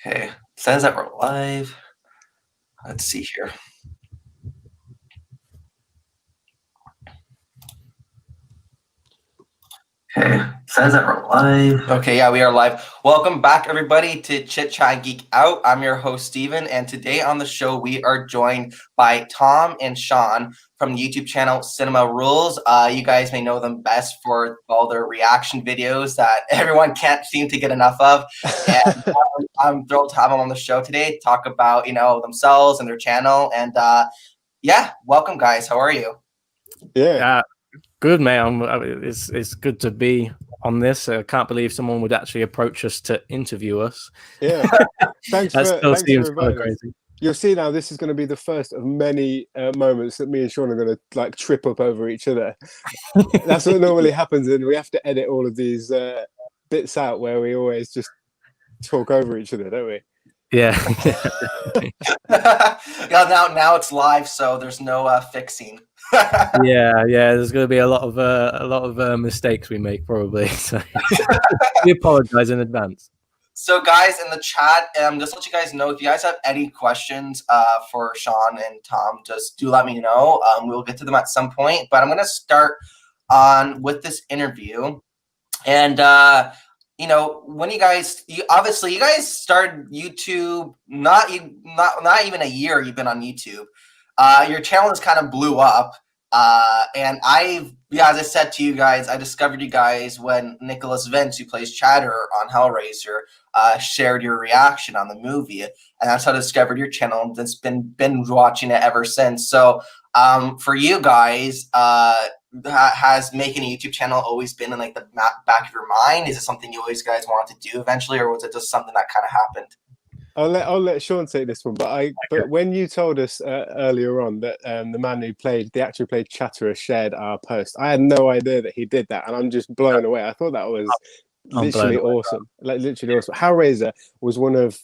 Okay, says that we're live. Let's see here. Okay, says that we're live. Okay, yeah, we are live. Welcome back, everybody, to Chit Chat, Geek Out. I'm your host, Steven, and today on the show, we are joined by Tom and Sean from the YouTube channel Cinema Rules. You guys may know them best for all their reaction videos that everyone can't seem to get enough of. And I'm thrilled to have them on the show today to talk about, themselves and their channel. And yeah, welcome, guys. How are you? Yeah. Good, man. It's good to be on this. I can't believe someone would actually approach us to interview us. Yeah, thanks for inviting us. You'll see now this is going to be the first of many moments that me and Sean are going to trip up over each other. That's what normally happens, and we have to edit all of these bits out where we always just talk over each other, don't we? Yeah. Now it's live, so there's no fixing. yeah, there's going to be a lot of mistakes we make probably. So we apologize in advance. So guys in the chat, just to let you guys know, if you guys have any questions for Sean and Tom, just do let me know. We'll get to them at some point, but I'm going to start on with this interview. And when you guys started YouTube, not even a year you've been on YouTube. Your channel just kind of blew up. And as I said to you guys, I discovered you guys when Nicholas Vince, who plays Chatter on Hellraiser, shared your reaction on the movie. And that's how I discovered your channel, and it's been binge watching it ever since. So for you guys, has making a YouTube channel always been in the back of your mind? Is it something you always guys wanted to do eventually, or was it just something that kind of happened? I'll let Sean take this one, but when you told us earlier on that the man who played Chatterer shared our post, I had no idea that he did that, and I'm just blown away. I thought that was literally awesome, literally awesome. Hellraiser was one of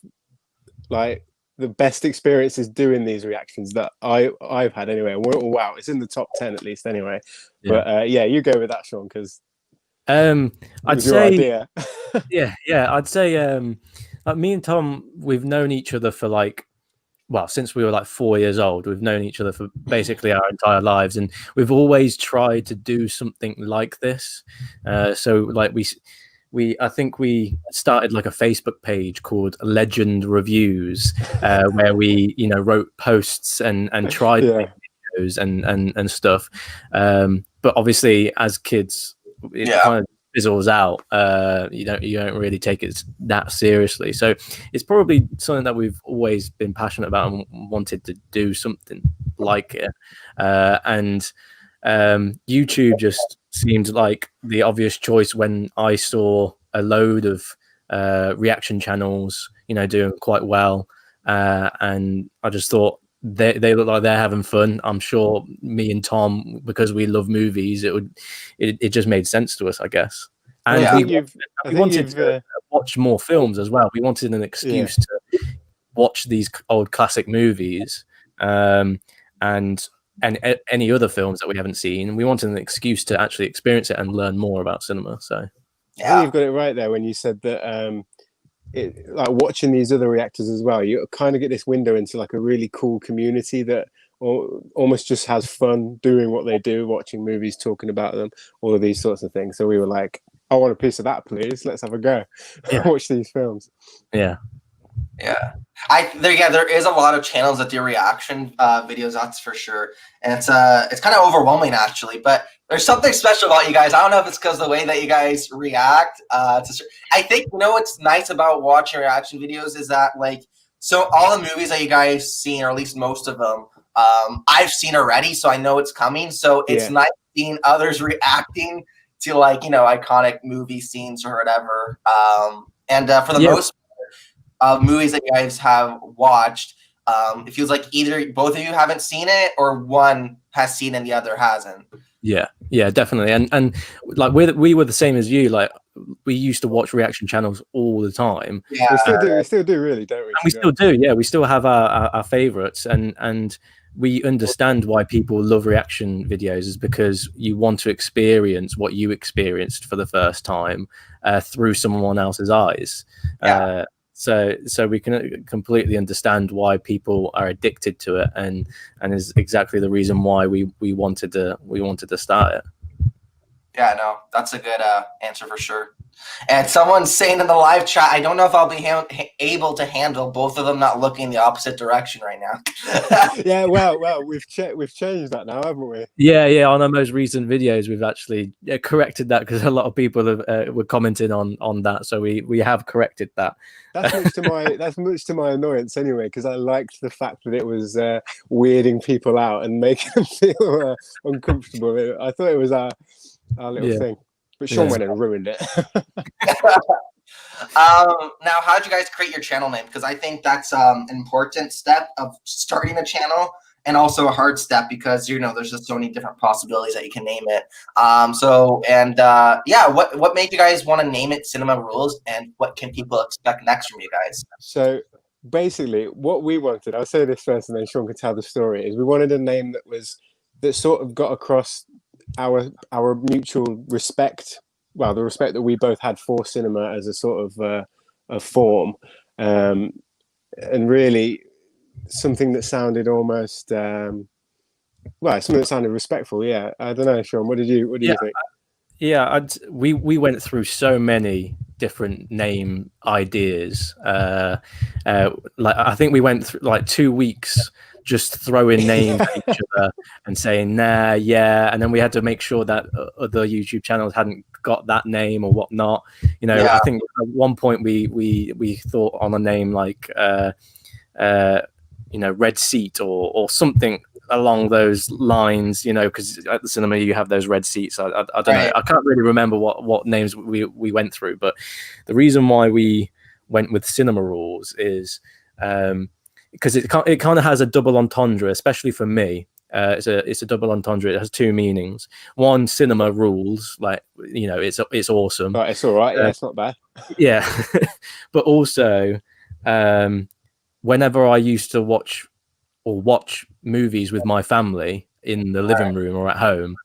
the best experiences doing these reactions that I've had anyway. Wow, it's in the top 10 at least anyway. Yeah. But you go with that, Sean, because I'd say I'd say me and Tom, we've known each other for since we were 4 years old. We've known each other for basically our entire lives, and we've always tried to do something like this. I think we started a Facebook page called Legend Reviews, where we wrote posts and tried to make videos and stuff. But obviously, as kids, it kind of fizzles out. You don't really take it that seriously. So it's probably something that we've always been passionate about and wanted to do something like it. And YouTube just seemed like the obvious choice when I saw a load of reaction channels, doing quite well. And I just thought they look like they're having fun. I'm sure me and Tom, because we love movies, it just made sense to us, I guess. And we wanted to watch more films as well. We wanted an excuse to watch these old classic movies, and any other films that we haven't seen. We wanted an excuse to actually experience it and learn more about cinema. So I think you've got it right there when you said that watching these other reactors as well, you kind of get this window into a really cool community that almost just has fun doing what they do, watching movies, talking about them, all of these sorts of things. So we were like, I want a piece of that, please. Let's have a go. Watch these films. Yeah. There is a lot of channels that do reaction videos, that's for sure, and it's kind of overwhelming actually. But there's something special about you guys. I don't know if it's because of the way that you guys react. I think what's nice about watching reaction videos is that so all the movies that you guys seen, or at least most of them, I've seen already, so I know it's coming. So it's nice seeing others reacting to iconic movie scenes or whatever. And for the most movies that you guys have watched, it feels like either both of you haven't seen it or one has seen and the other hasn't. Yeah, definitely. And we were the same as you. We used to watch reaction channels all the time. We still do, really, don't we? And we still do. Yeah, we still have our favorites, and we understand why people love reaction videos, is because you want to experience what you experienced for the first time through someone else's eyes. So we can completely understand why people are addicted to it, and is exactly the reason why we wanted to start it. Yeah, no, that's a good answer for sure. And someone's saying in the live chat, I don't know if I'll be able to handle both of them not looking the opposite direction right now. Yeah, well, we've changed that now, haven't we? Yeah. On our most recent videos, we've actually corrected that, because a lot of people were commenting on that, so we have corrected that. That's much to my annoyance anyway, because I liked the fact that it was weirding people out and making them feel uncomfortable. I thought it was our little thing, but Sean went and ruined it. Now, how did you guys create your channel name? Because I think that's an important step of starting a channel, and also a hard step, because there's just so many different possibilities that you can name it. What made you guys want to name it Cinema Rules, and what can people expect next from you guys? So basically, what we wanted, I'll say this first and then Sean can tell the story, is we wanted a name that sort of got across our mutual respect, well, the respect that we both had for cinema as a sort of a form, and really something that sounded almost something that sounded respectful. Yeah, I don't know, Sean, what do you think? Yeah, we went through so many different name ideas. Like, I think we went through like 2 weeks just throwing names at each other and saying nah, yeah, and then we had to make sure that other YouTube channels hadn't got that name or whatnot. I think at one point we thought on a name like Red Seat or something along those lines, because at the cinema you have those red seats. I don't know. I can't really remember what names we went through, but the reason why we went with Cinema Rules is because it kind of has a double entendre, especially for me. It's a double entendre. It has two meanings. One, cinema rules, like it's awesome. Right, it's all right. Yeah, it's not bad. Yeah, but also, whenever I used to watch movies with my family in the living room or at home,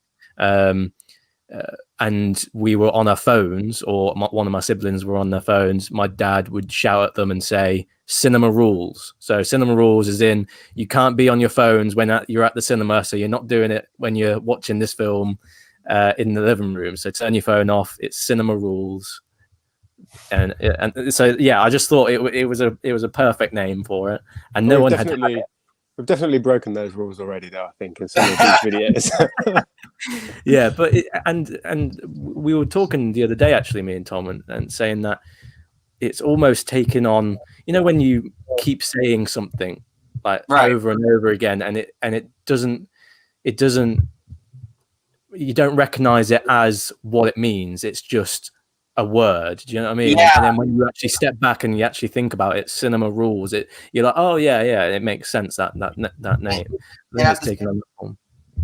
and we were on our phones, or one of my siblings were on their phones, my dad would shout at them and say, cinema rules. So cinema rules is in, you can't be on your phones when you're at the cinema, so you're not doing it when you're watching this film in the living room. So turn your phone off. It's cinema rules. And so yeah, I just thought it was a perfect name for it, and no one had it. We've definitely broken those rules already, though, I think, in some of these videos. Yeah, but and we were talking the other day, actually, me and Tom, and saying that it's almost taken on, when you keep saying something like over and over again, and it doesn't, you don't recognize it as what it means. It's just a word. Do you know what I mean? Yeah. And then when you actually step back and you actually think about it, cinema rules. You're like, oh yeah, it makes sense that name. It's taken on the form.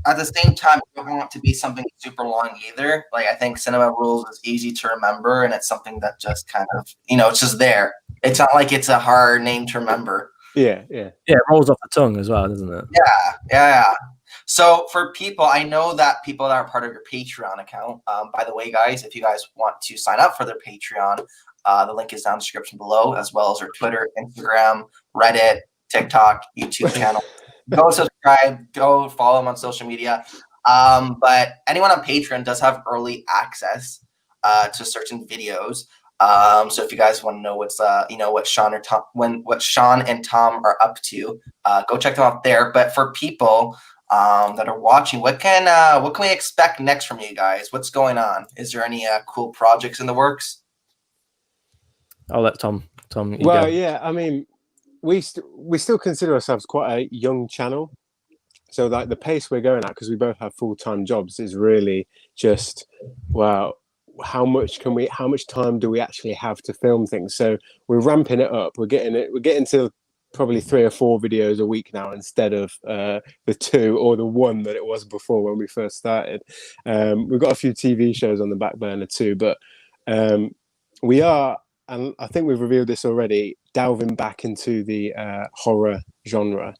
At the same time, you don't want it to be something super long either. Like, I think Cinema Rules is easy to remember, and it's something that just kind of, it's just there. It's not like it's a hard name to remember. Yeah. It rolls off the tongue as well, doesn't it? Yeah. So for people, I know that people that are part of your Patreon account, by the way, guys, if you guys want to sign up for their Patreon, the link is down in the description below, as well as their Twitter, Instagram, Reddit, TikTok, YouTube channel. Go subscribe, go follow them on social media. But anyone on Patreon does have early access to certain videos. So if you guys want to know what's what Sean and Tom are up to, go check them out there. But for people that are watching, what can we expect next from you guys? What's going on? Is there any cool projects in the works? I'll let Tom. Well, yeah, I mean, we still consider ourselves quite a young channel, so like the pace we're going at, because we both have full-time jobs, is really just, wow, how much time do we actually have to film things? So we're ramping it up. We're getting to probably 3 or 4 videos a week now, instead of the 2 or the 1 that it was before when we first started. We've got a few TV shows on the back burner too, but we are, and I think we've revealed this already, delving back into the horror genre.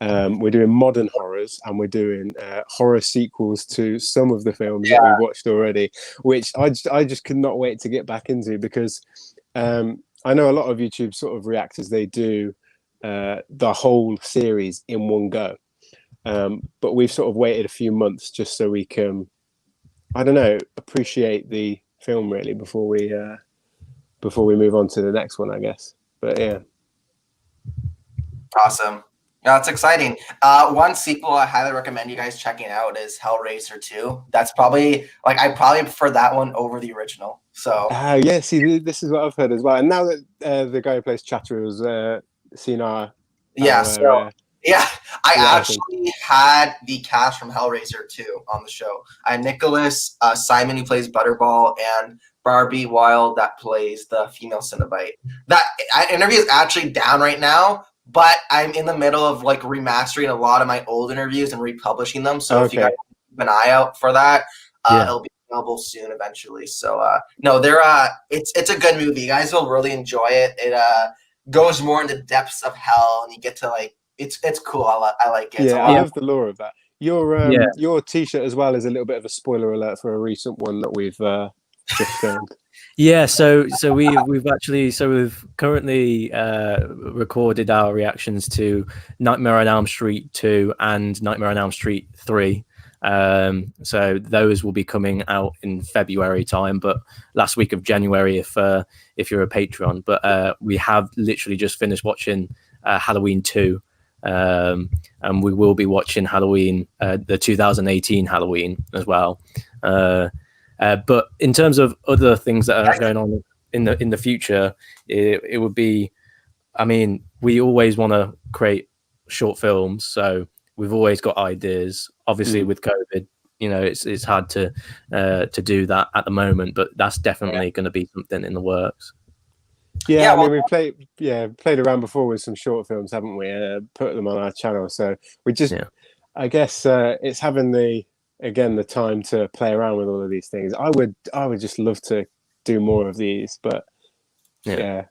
We're doing modern horrors, and we're doing horror sequels to some of the films that we've watched already, which I just could not wait to get back into, because I know a lot of YouTube sort of reactors, they do the whole series in one go. But we've sort of waited a few months just so we can, I don't know, appreciate the film really before we move on to the next one, I guess. But yeah. Awesome. Yeah, that's exciting. One sequel I highly recommend you guys checking out is Hellraiser 2. That's probably, like, I probably prefer that one over the original. So yeah, see, this is what I've heard as well. And now that the guy who plays Chatter has seen our yeah, I actually had the cast from Hellraiser 2 on the show. I had Nicholas, Simon, who plays Butterball, and Barbie Wild, that plays the female Cenobite. That interview is actually down right now, but I'm in the middle of like remastering a lot of my old interviews and republishing them. So if you guys keep an eye out for that, it'll be available soon eventually. So no, it's a good movie. You guys will really enjoy it. It goes more into depths of hell, and you get to like it's cool. I like it. Yeah, I love the lore of that. Your T-shirt as well is a little bit of a spoiler alert for a recent one that we've just filmed. Yeah, so we've currently recorded our reactions to Nightmare on Elm Street 2 and Nightmare on Elm Street 3. So those will be coming out in February time, but last week of January if you're a Patreon. But we have literally just finished watching Halloween 2, and we will be watching Halloween, the 2018 Halloween as well. But in terms of other things that are going on in the future, it would be, I mean, we always want to create short films, so we've always got ideas. Obviously, with COVID, it's hard to do that at the moment, but that's definitely going to be something in the works. Yeah, I mean, we've played around before with some short films, haven't we? Put them on our channel, so we just, I guess, it's having the time to play around with all of these things. I would just love to do more of these, but 100%.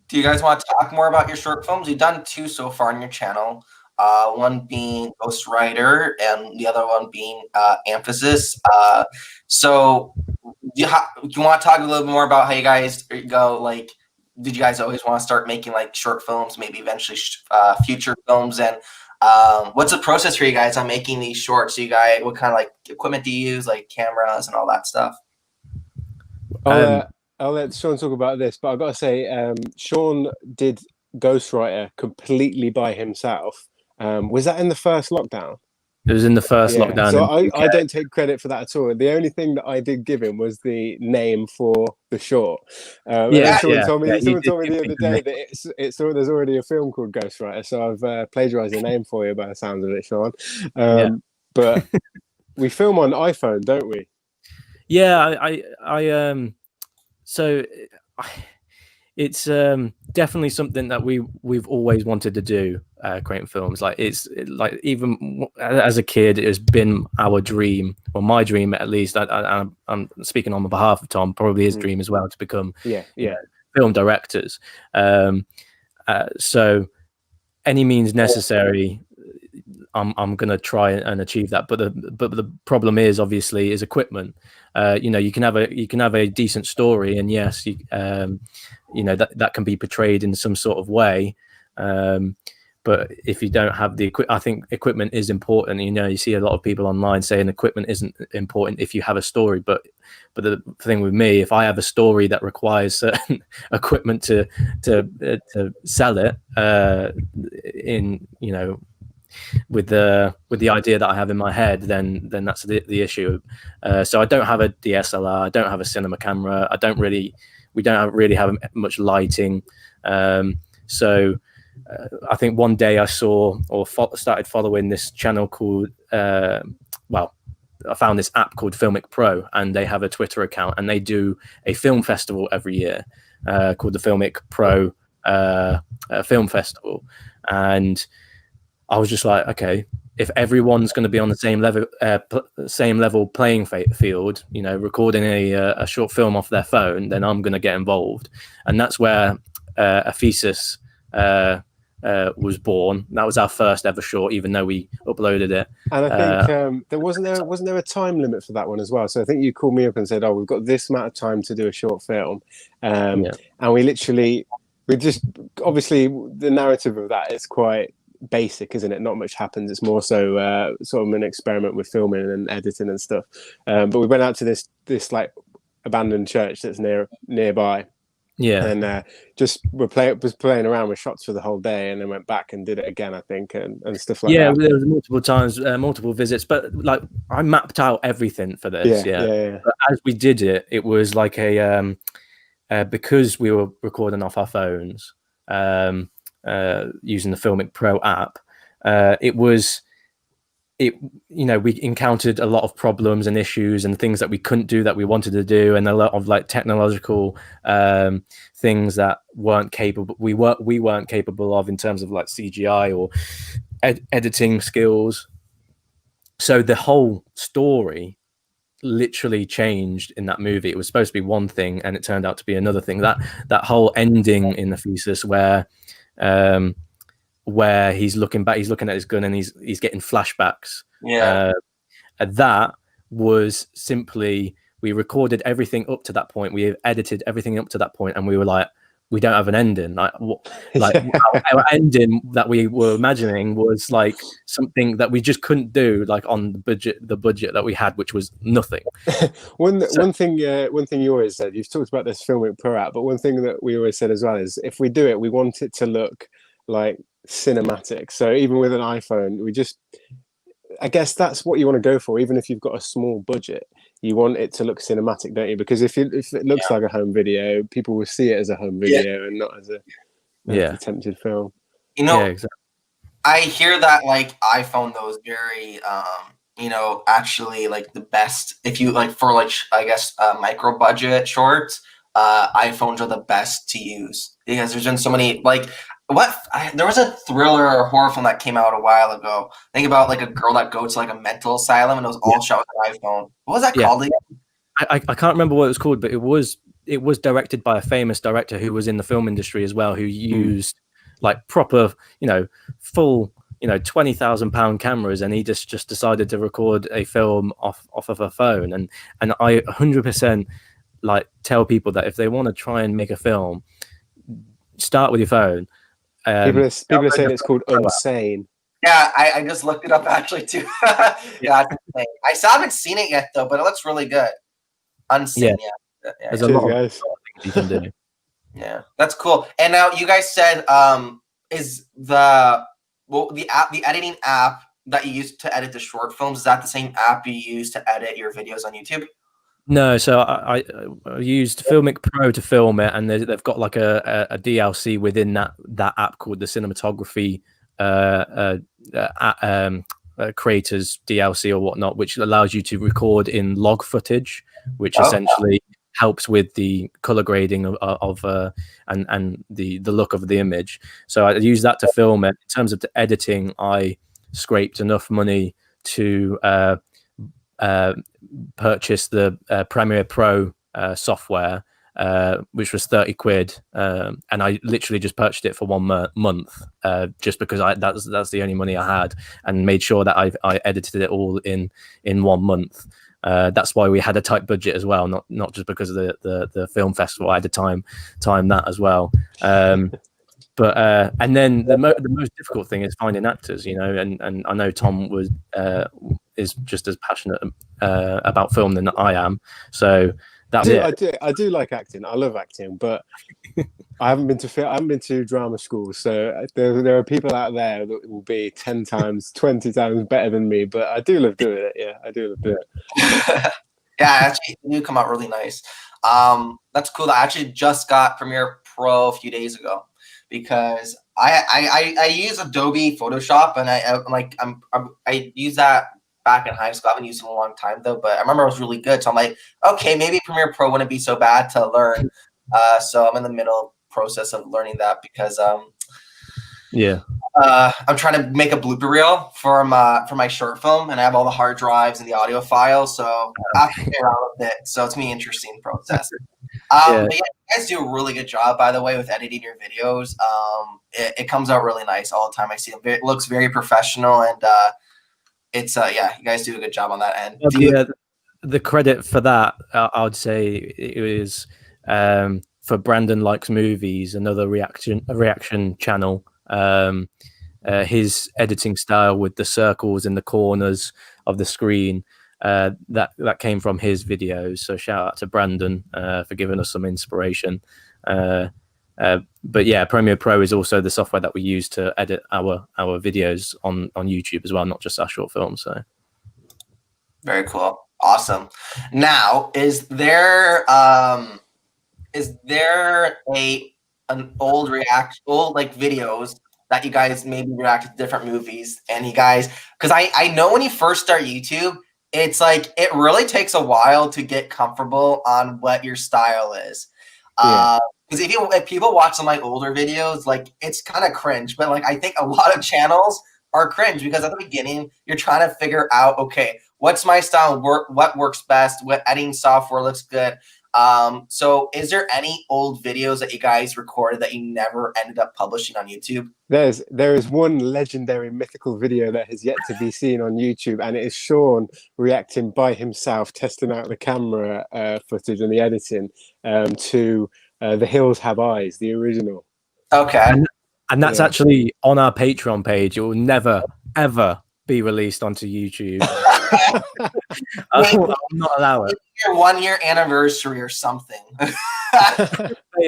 Do you guys want to talk more about your short films? You've done 2 so far on your channel. One being Ghost Rider and the other one being Emphasis. So you want to talk a little bit more about how you guys go, like, did you guys always want to start making like short films, maybe eventually feature films, and what's the process for you guys on making these shorts? You guys, what kind of like equipment do you use, like cameras and all that stuff? I'll let Sean talk about this, but I've got to say, Sean did Ghostwriter completely by himself. Was that in the first lockdown? It was in the first lockdown. So I don't take credit for that at all. The only thing that I did give him was the name for the short. Someone told me the other day that there's already a film called Ghostwriter, so I've plagiarized the name for you by the sounds of it, Sean. But we film on iPhone, don't we? Yeah, it's definitely something that we've always wanted to do, creating films. Like, it's like, even as a kid, it has been our dream, or my dream at least. I'm speaking on behalf of Tom, probably his dream as well, to become film directors. So any means necessary, I'm going to try and achieve that. But the problem is, obviously, is equipment. You can have a decent story, and yes, that can be portrayed in some sort of way. But if you don't have the I think equipment is important. You see a lot of people online saying equipment isn't important if you have a story. But the thing with me, if I have a story that requires certain equipment to sell it, with the idea that I have in my head, then that's the issue. So I don't have a DSLR, I don't have a cinema camera, we don't really have much lighting. So I think one day I saw or started following this channel called I found this app called Filmic Pro, and they have a Twitter account, and they do a film festival every year called the Filmic Pro Film Festival. And I was just like, okay, if everyone's going to be on the same level playing field, recording a short film off their phone, then I'm going to get involved. And that's where a thesis was born. That was our first ever short, even though we uploaded it. And I think there wasn't there a time limit for that one as well. So I think you called me up and said, "Oh, we've got this amount of time to do a short film," and we just obviously the narrative of that is quite basic, isn't it? Not much happens. It's more so sort of an experiment with filming and editing and stuff. But we went out to this like abandoned church that's nearby. Yeah, and just was playing around with shots for the whole day, and then went back and did it again, I think, and stuff like that. Yeah, there was multiple times, multiple visits, but like I mapped out everything for this. Yeah. But as we did it, it was like a because we were recording off our phones using the Filmic Pro app. We encountered a lot of problems and issues and things that we couldn't do that we wanted to do, and a lot of like technological things that we weren't capable of in terms of like CGI or editing skills. So the whole story literally changed in that movie. It was supposed to be one thing and it turned out to be another thing. That whole ending in the thesis where he's looking back, he's looking at his gun and he's getting flashbacks. That was simply, we recorded everything up to that point, we edited everything up to that point, and we were like, we don't have an ending. Our ending that we were imagining was like something that we just couldn't do, like on the budget that we had, which was nothing. One thing you always said, you've talked about this Filmic Pro app, but one thing that we always said as well is, if we do it, we want it to look like cinematic. So even with an iPhone, I guess that's what you want to go for. Even if you've got a small budget, you want it to look cinematic, don't you? Because if it looks like a home video, people will see it as a home video and not as a attempted film. Exactly. I hear that like iPhone though is very actually like the best, if you like for like I guess micro budget shorts, iPhones are the best to use, because there's been so many like there was a thriller or horror film that came out a while ago. Think about like a girl that goes to like a mental asylum and it was all shot with an iPhone. What was that called again? I can't remember what it was called, but it was directed by a famous director who was in the film industry as well, who used like proper, full, £20,000 cameras, and he just decided to record a film off of a phone. And I 100% like tell people that if they want to try and make a film, start with your phone. People are saying it's called Unsane. Yeah, I just looked it up actually too. Yeah, I still haven't seen it yet though, but it looks really good. Unsane, yeah. There's a lot of things you can do. Yeah, that's cool. And now you guys said, is the editing app that you use to edit the short films, is that the same app you use to edit your videos on YouTube? No, so I used Filmic Pro to film it, and they've got like a DLC within that app called the Cinematography Creators DLC or whatnot, which allows you to record in log footage, which essentially helps with the color grading of and the look of the image. So I use that to film it. In terms of the editing, I scraped enough money to purchase the Premiere Pro software, which was 30 quid, and I literally just purchased it for 1 month, just because that's the only money I had, and made sure that I edited it all in 1 month. That's why we had a tight budget as well, not just because of the film festival. I had to time that as well. But and then the most difficult thing is finding actors, and I know Tom is just as passionate about film than I am. So that's it. I do like acting. I love acting, but I haven't been to drama school. So there are people out there that will be 10 times, 20 times better than me. But I do love doing it. Yeah, I do love doing it. Yeah, actually, they do come out really nice. That's cool. I actually just got Premiere Pro a few days ago, because I use Adobe Photoshop, and I use that back in high school. I haven't used it in a long time though, but I remember it was really good. So I'm like, okay, maybe Premiere Pro wouldn't be so bad to learn. So I'm in the middle process of learning that, because I'm trying to make a blooper reel for my short film, and I have all the hard drives and the audio files, so I have to figure out with it. So it's gonna be an interesting process. But yeah, you guys do a really good job, by the way, with editing your videos. It comes out really nice all the time. I see them. It looks very professional, and it's yeah, you guys do a good job on that end. The credit for that, I would say, it is for Brandon Likes Movies, another reaction channel. His editing style with the circles in the corners of the screen, that came from his videos. So shout out to Brandon for giving us some inspiration. But yeah, Premiere Pro is also the software that we use to edit our videos on YouTube as well, not just our short films. So very cool. Awesome. Now, is there an old like videos that you guys maybe react to different movies, and you guys, because I know when you first start YouTube, it's like it really takes a while to get comfortable on what your style is. Because if people watch some of my older videos, like it's kind of cringe, but like I think a lot of channels are cringe because at the beginning you're trying to figure out, okay, what's my style, what works best, what editing software looks good. So is there any old videos that you guys recorded that you never ended up publishing on YouTube? There is one legendary mythical video that has yet to be seen on YouTube, and it is Sean reacting by himself, testing out the camera footage and the editing to The Hills Have Eyes, the original. Okay. And that's actually on our Patreon page. It will never, ever be released onto YouTube. I'll not allow it. Your 1 year anniversary or something.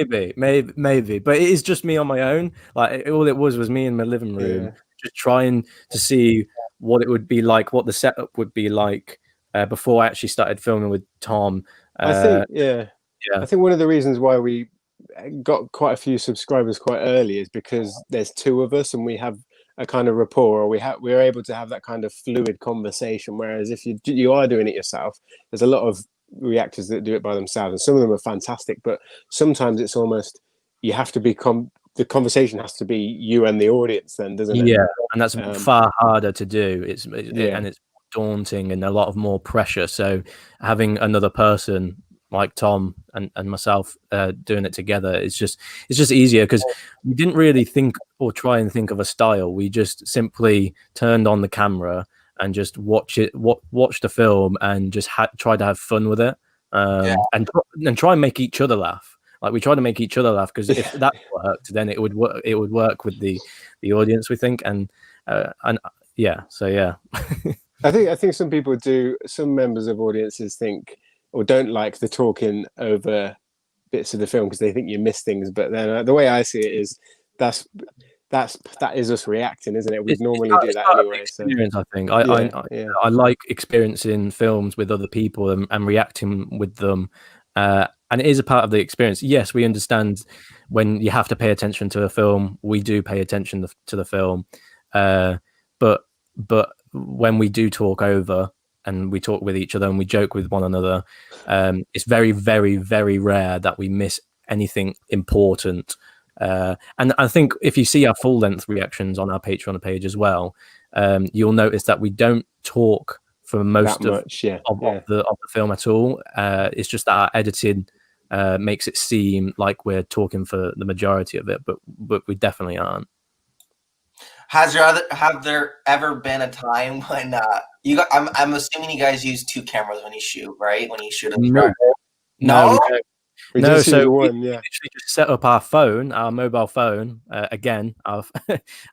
maybe, but it is just me on my own. Like all it was me in my living room, just trying to see what it would be like, what the setup would be like before I actually started filming with Tom. I think one of the reasons why we got quite a few subscribers quite early is because there's two of us and we have a kind of rapport, or we're able to have that kind of fluid conversation. Whereas if you are doing it yourself, there's a lot of reactors that do it by themselves, and some of them are fantastic, but sometimes it's almost you have to be the conversation has to be you and the audience then, doesn't it? Yeah, and that's far harder to do. And it's daunting and a lot of more pressure. So having another person like Tom and myself doing it together, it's just easier, because we didn't really think or try and think of a style. We just simply turned on the camera and just watch the film and just try to have fun with it, and try and make each other laugh. Like we try to make each other laugh, because if that worked, then it would work with the audience, we think. And yeah, so yeah. I think some people some members of audiences think or don't like the talking over bits of the film because they think you miss things. But then the way I see it is that is us reacting, isn't it? We'd normally do that anyway. Experience, I think. I like experiencing films with other people and reacting with them, and it is a part of the experience. Yes, we understand when you have to pay attention to a film. We do pay attention to the film, but when we do talk over and we talk with each other and we joke with one another, it's very, very, very rare that we miss anything important. And I think if you see our full-length reactions on our Patreon page as well, you'll notice that we don't talk for most of the film at all. It's just that our editing makes it seem like we're talking for the majority of it, but we definitely aren't. Have there ever been a time when I'm assuming you guys use two cameras when you shoot, right? When you shoot a No. We literally just set up our mobile phone, again, our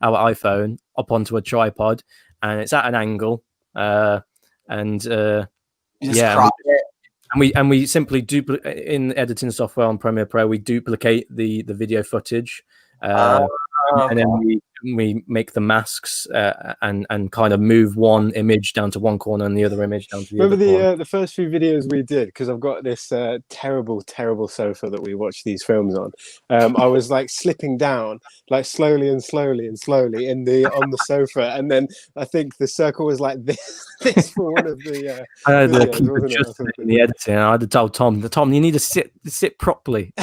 iPhone, up onto a tripod, and it's at an angle, and we simply duplicate in editing software on Premiere Pro. We duplicate the video footage, and then we make the masks and kind of move one image down to one corner and the other image down to the other corner. Remember the first few videos we did, because I've got this terrible sofa that we watch these films on. I was like slipping down like slowly on the sofa, and then I think the circle was like this for one of the I had to keep adjusting in the editing. I had to tell Tom, you need to sit properly.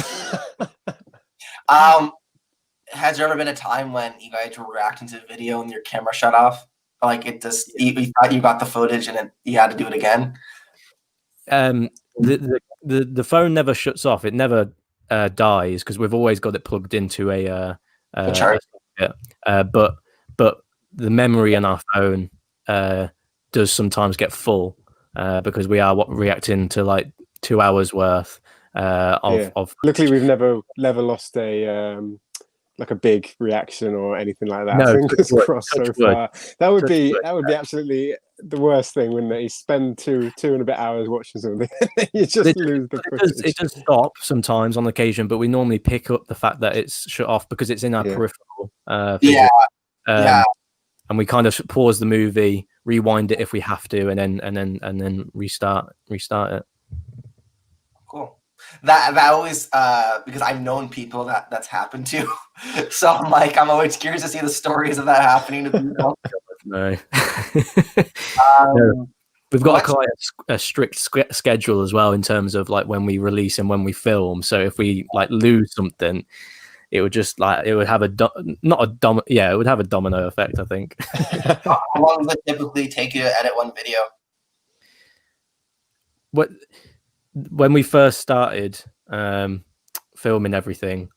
Has there ever been a time when you guys were reacting to the video and your camera shut off? Like it just, you thought you got the footage and you had to do it again? The phone never shuts off. It never dies, because we've always got it plugged into a charge. But the memory in our phone does sometimes get full because we are reacting to like 2 hours worth of. Luckily, we've never lost a like a big reaction or anything like that. No, Fingers crossed so far. That would be wood. absolutely the worst thing, wouldn't it? You spend two and a bit hours watching something, you just lose the footage. It does stop sometimes on occasion, but we normally pick up the fact that it's shut off because it's in our peripheral. And we kind of pause the movie, rewind it if we have to, and then restart it. Cool. That always because I've known people that's happened to, so I'm always curious to see the stories of that happening to people. No. No. We've got quite a strict schedule as well in terms of like when we release and when we film. So if we like lose something, it would just like it would have it would have a domino effect, I think. How long does it typically take you to edit one video? When we first started filming everything,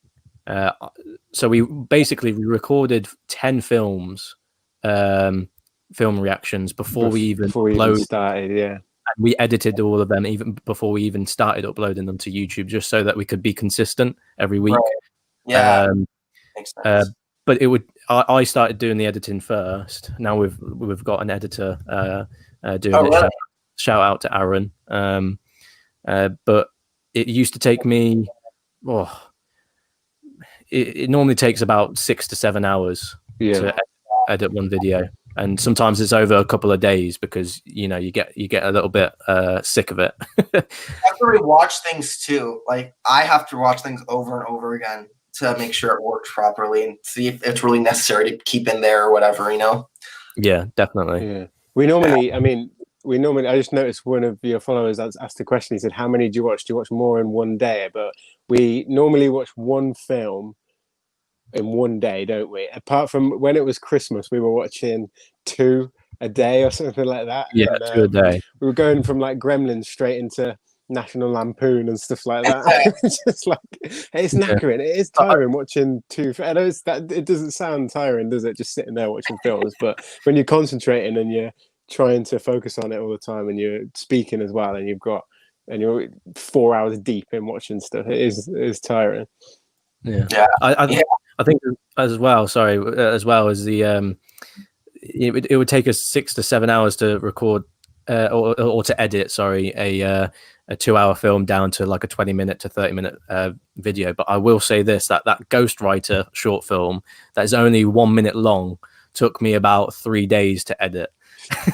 so we recorded 10 films, film reactions before we even started. Yeah, and we edited all of them even before we even started uploading them to YouTube, just so that we could be consistent every week. Right. Yeah, makes sense. But I started doing the editing first. Now we've got an editor doing it. Really? Shout out to Aaron. But it used to take me. It normally takes about 6 to 7 hours to edit one video, and sometimes it's over a couple of days because you get a little bit sick of it. I have to rewatch things too. Like I have to watch things over and over again to make sure it works properly and see if it's really necessary to keep in there or whatever. Yeah, definitely. Yeah, we normally. I mean, I just noticed one of your followers asked the question. He said, "How many do you watch? Do you watch more in one day?" But we normally watch one film in one day, don't we? Apart from when it was Christmas, we were watching 2 a day or something like that. Yeah, and, 2 a day. We were going from like Gremlins straight into National Lampoon and stuff like that. It's just like it's knackering. It is tiring watching 2. I know it doesn't sound tiring, does it? Just sitting there watching films, but when you're concentrating and you're trying to focus on it all the time, and you're speaking as well, and you're 4 hours deep in watching stuff, it is tiring. Yeah. I think as well. Sorry, as well as the it would take us 6 to 7 hours to record or to edit. Sorry, a 2-hour film down to like a 20-minute to 30-minute video. But I will say this: that Ghostwriter short film that is only 1 minute long took me about 3 days to edit.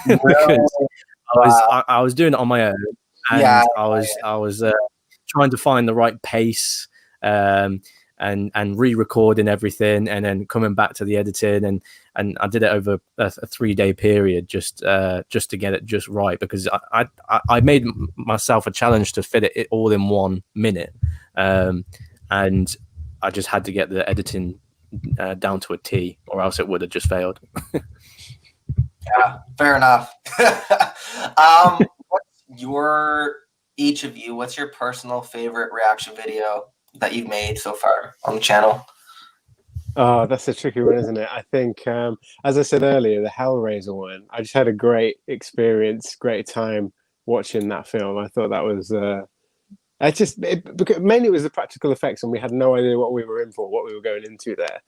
Because I was doing it on my own, and I was trying to find the right pace, and re-recording everything, and then coming back to the editing, and I did it over a 3-day period just to get it just right, because I made myself a challenge to fit it all in 1 minute, and I just had to get the editing down to a T, or else it would have just failed. Yeah, fair enough. What's your personal favorite reaction video that you've made so far on the channel? Oh, that's a tricky one, isn't it? I think, as I said earlier, the Hellraiser one, I just had a great experience, great time watching that film. I thought that was, mainly it was the practical effects, and we had no idea what we were in for, what we were going into there.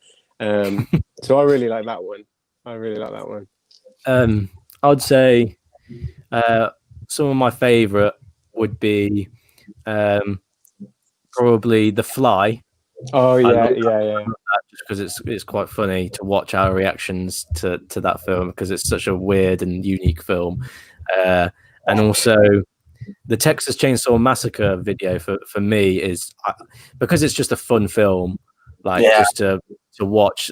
So I really like that one. I would say some of my favorite would be probably The Fly. Oh yeah. Just because it's quite funny to watch our reactions to that film, because it's such a weird and unique film, and also the Texas Chainsaw Massacre video for me is because it's just a fun film, just to watch.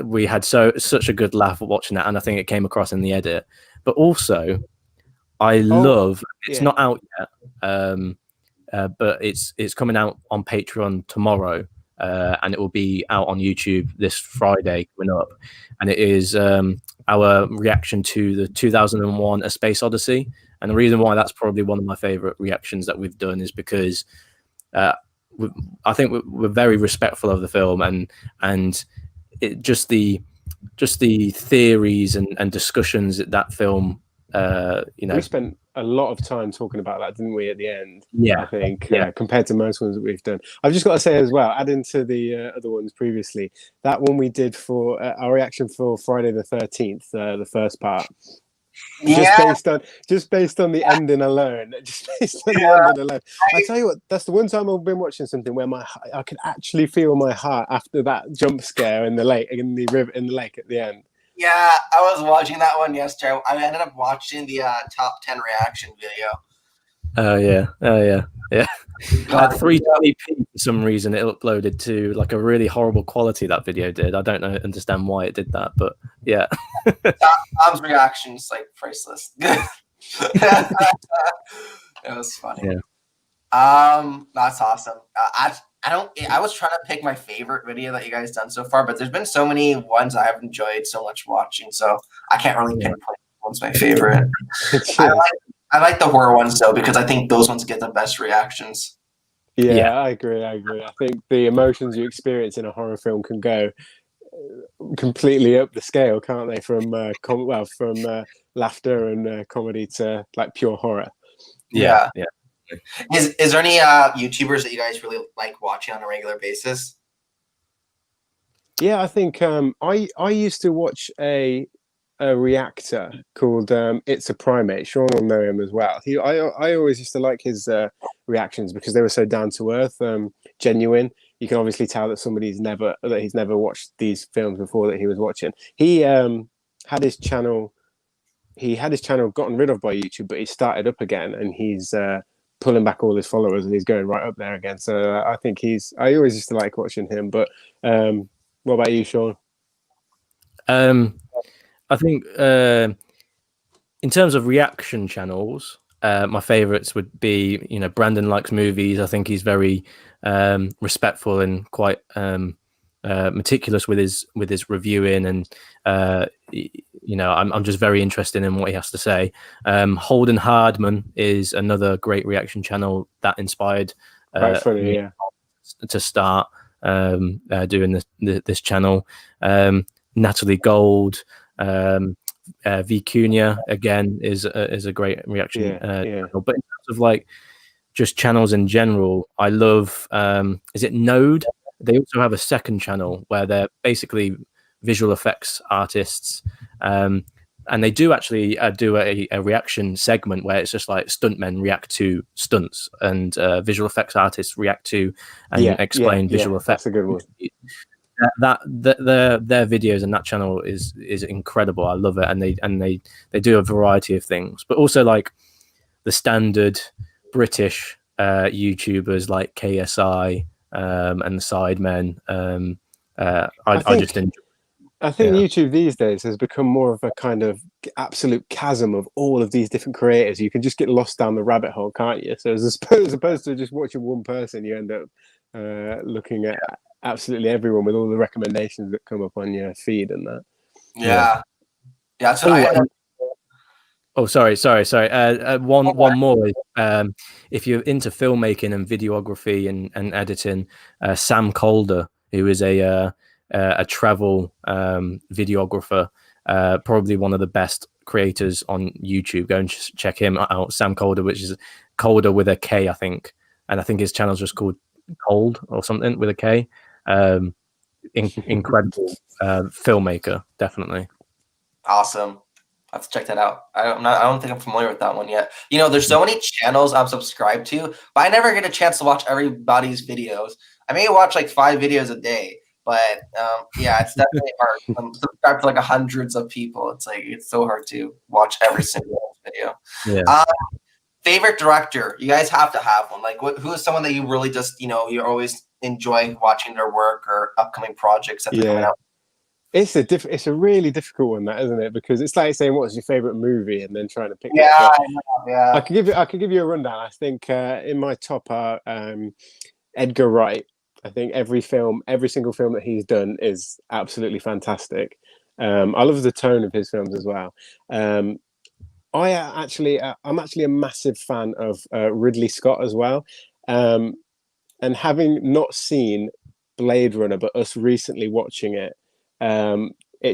We had such a good laugh watching that, and I think it came across in the edit. But also, love. It's not out yet, but it's coming out on Patreon tomorrow, and it will be out on YouTube this Friday coming up. And it is our reaction to the 2001: A Space Odyssey. And the reason why that's probably one of my favorite reactions that we've done is because I think we're very respectful of the film, and it just the theories and discussions that film. We spent a lot of time talking about that, didn't we? At the end, Yeah, I think yeah. compared to most ones that we've done, I've just got to say as well, adding to the other ones previously, that one we did for our reaction for Friday the 13th, the first part. Yeah, Just based on the ending alone. Just based on the ending alone. I tell you what, that's the one time I've been watching something where I could actually feel my heart after that jump scare in the lake, in the river, in the lake at the end. yeah. I was watching that one yesterday. I ended up watching the top 10 reaction video. Oh yeah. God, At 320p for some reason, it uploaded to like a really horrible quality. That video did. I don't understand why it did that, but yeah. Tom's reaction is like priceless. It was funny. Yeah. That's awesome. I was trying to pick my favorite video that you guys done so far, but there's been so many ones I've enjoyed so much watching, so I can't really pinpoint one's my favorite. I like the horror ones though, because I think those ones get the best reactions. Yeah, I agree. I think the emotions you experience in a horror film can go completely up the scale, can't they? From laughter and comedy to like pure horror. Yeah. Is there any YouTubers that you guys really like watching on a regular basis? Yeah, I think I used to watch a reactor called It's a Primate. Sean will know him as well. I always used to like his reactions because they were so down to earth, genuine. You can obviously tell that he's never watched these films before that he was watching. He had his channel. He had his channel gotten rid of by YouTube, but he started up again, and he's pulling back all his followers, and he's going right up there again. So I think I always used to like watching him. But what about you, Sean? I think in terms of reaction channels, my favorites would be, Brandon likes movies. I think he's very respectful and quite meticulous with his reviewing, and I'm just very interested in what he has to say. Holden Hardman is another great reaction channel that inspired funny, to start doing this channel. Natalie Gold, Vicuña again is a great reaction channel. But in terms of like just channels in general, I love is it Node? They also have a second channel where they're basically visual effects artists, and they do actually do a reaction segment where it's just like stuntmen react to stunts, and visual effects artists react to and explain visual effects. That's a good one. Their videos and that channel is incredible. I love it, and they do a variety of things, but also like the standard British YouTubers like KSI and the Sidemen. I think YouTube these days has become more of a kind of absolute chasm of all of these different creators. You can just get lost down the rabbit hole, can't you? So as opposed to just watching one person, you end up looking at absolutely everyone with all the recommendations that come up on your feed and that. Yeah. That's what sorry. One more. If you're into filmmaking and videography and editing, Sam Calder, who is a travel videographer, probably one of the best creators on YouTube. Go and check him out, Sam Calder, which is Calder with a K, I think, and I think his channel's just called Cold or something with a K. Incredible filmmaker, definitely. Awesome. I have to check that out. I don't think I'm familiar with that one yet. There's so many channels I'm subscribed to, but I never get a chance to watch everybody's videos. I may watch like 5 videos a day, but it's definitely hard. I'm subscribed to like hundreds of people. It's so hard to watch every single video. Yeah. Favorite director? You guys have to have one. Like, who is someone that you really just you always enjoy watching their work or upcoming projects that they're coming out? It's a really difficult one, that, isn't it? Because it's like saying what's your favorite movie and then trying to pick. I can give you a rundown. I think in my top are Edgar Wright. I think every single film that he's done is absolutely fantastic. I love the tone of his films as well. I'm actually a massive fan of Ridley Scott as well. and having not seen Blade Runner, but us recently watching it,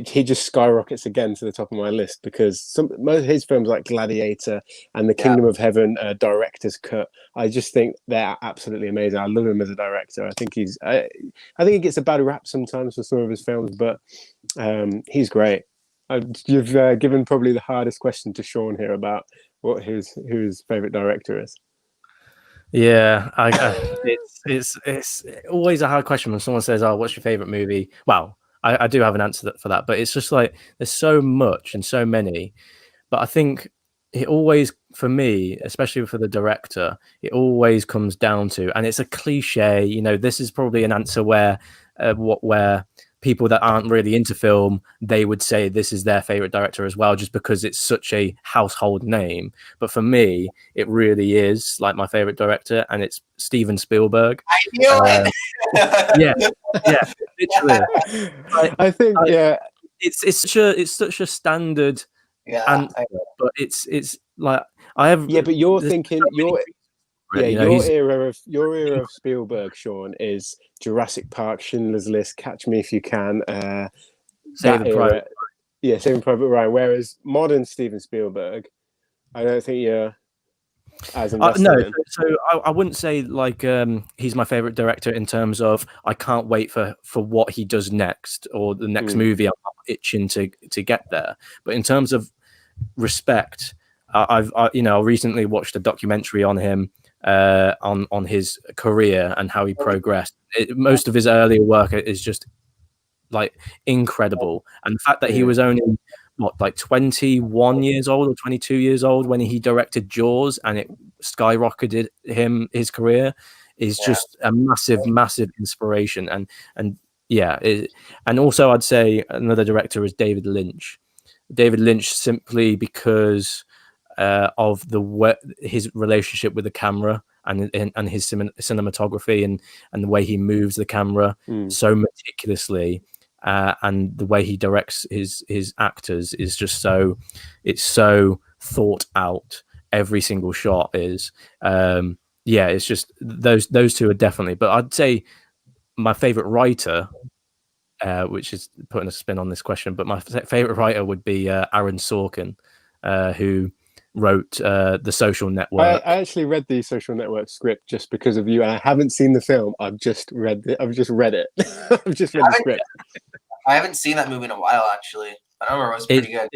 he just skyrockets again to the top of my list because most of his films like Gladiator and The Kingdom of Heaven director's cut, I just think they're absolutely amazing. I love him as a director. I think I think he gets a bad rap sometimes for some of his films, but he's great. You've given probably the hardest question to Sean here about who his favorite director is. Yeah, it's always a hard question when someone says, "Oh, what's your favorite movie?" Well, I do have an answer for that, but it's just like there's so much and so many. But I think it always, for me, especially for the director, it always comes down to, and it's a cliche. You know, this is probably an answer where people that aren't really into film, they would say this is their favorite director as well, just because it's such a household name. But for me, it really is like my favorite director, and it's Steven Spielberg. I knew it. Yeah, literally. I think it's such a standard answer, but it's like I have. Yeah, but you're thinking your era of Spielberg, Sean, is Jurassic Park, Schindler's List, Catch Me If You Can, Saving Private. Yeah, Saving Private Ryan. Whereas modern Steven Spielberg, I don't think you're as invested in. So I wouldn't say like he's my favorite director in terms of I can't wait for what he does next or the next movie. I'm itching to get there. But in terms of respect, I've recently watched a documentary on him. On his career and how he progressed. Most of his earlier work is just like incredible, and the fact that he was only 21 years old or 22 years old when he directed Jaws, and it skyrocketed his career is just a massive inspiration. And also I'd say another director is David Lynch. Simply because of his relationship with the camera and his cinematography and the way he moves the camera so meticulously, and the way he directs his actors is just so thought out. Every single shot is it's just those two are definitely. But I'd say my favorite writer, which is putting a spin on this question, but my favorite writer would be Aaron Sorkin, who wrote The Social Network. I actually read the Social Network script just because of you, and I haven't seen the film. I've just read it. I've just read the script. I haven't seen that movie in a while, actually. I remember it was pretty good.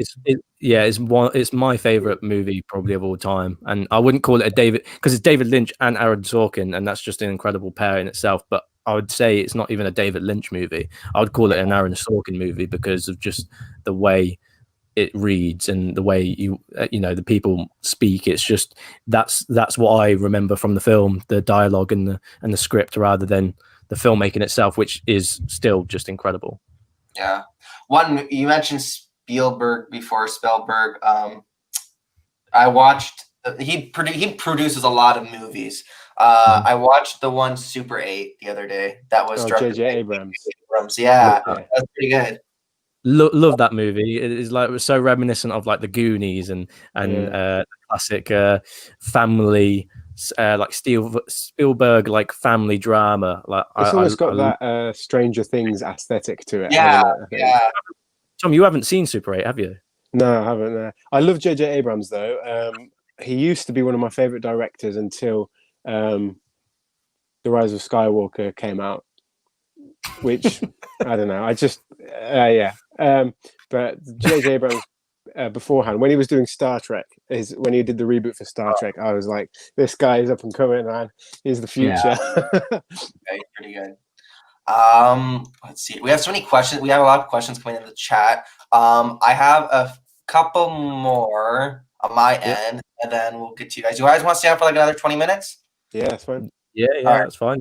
It's my favorite movie probably of all time, and I wouldn't call it because it's David Lynch and Aaron Sorkin, and that's just an incredible pair in itself. But I would say it's not even a David Lynch movie. I would call it an Aaron Sorkin movie because of just the way it reads and the way the people speak. It's just that's what I remember from the film, the dialogue and the script, rather than the filmmaking itself, which is still just incredible. Yeah. One, you mentioned Spielberg before. Spielberg. I watched. He produces a lot of movies. I watched the one Super 8 the other day. That was J.J. Abrams. Yeah, that's pretty good. Love that movie. It is it was so reminiscent of like the Goonies and classic family like Spielberg like family drama. Like it's almost got that Stranger Things aesthetic to it. Yeah. Tom, you haven't seen Super 8, have you? No, I haven't. I love J.J. Abrams though. He used to be one of my favorite directors until The Rise of Skywalker came out, which I don't know. I just but J.J. Abrams beforehand, when he was doing Star Trek, when he did the reboot for Star Trek, I was like, this guy is up and coming, man. He's the future. Okay, pretty good. Let's see. We have so many questions. We have a lot of questions coming in the chat. I have a couple more on my end, and then we'll get to you guys. You guys want to stay on for like another 20 minutes? Yeah, that's fine. Yeah, that's fine.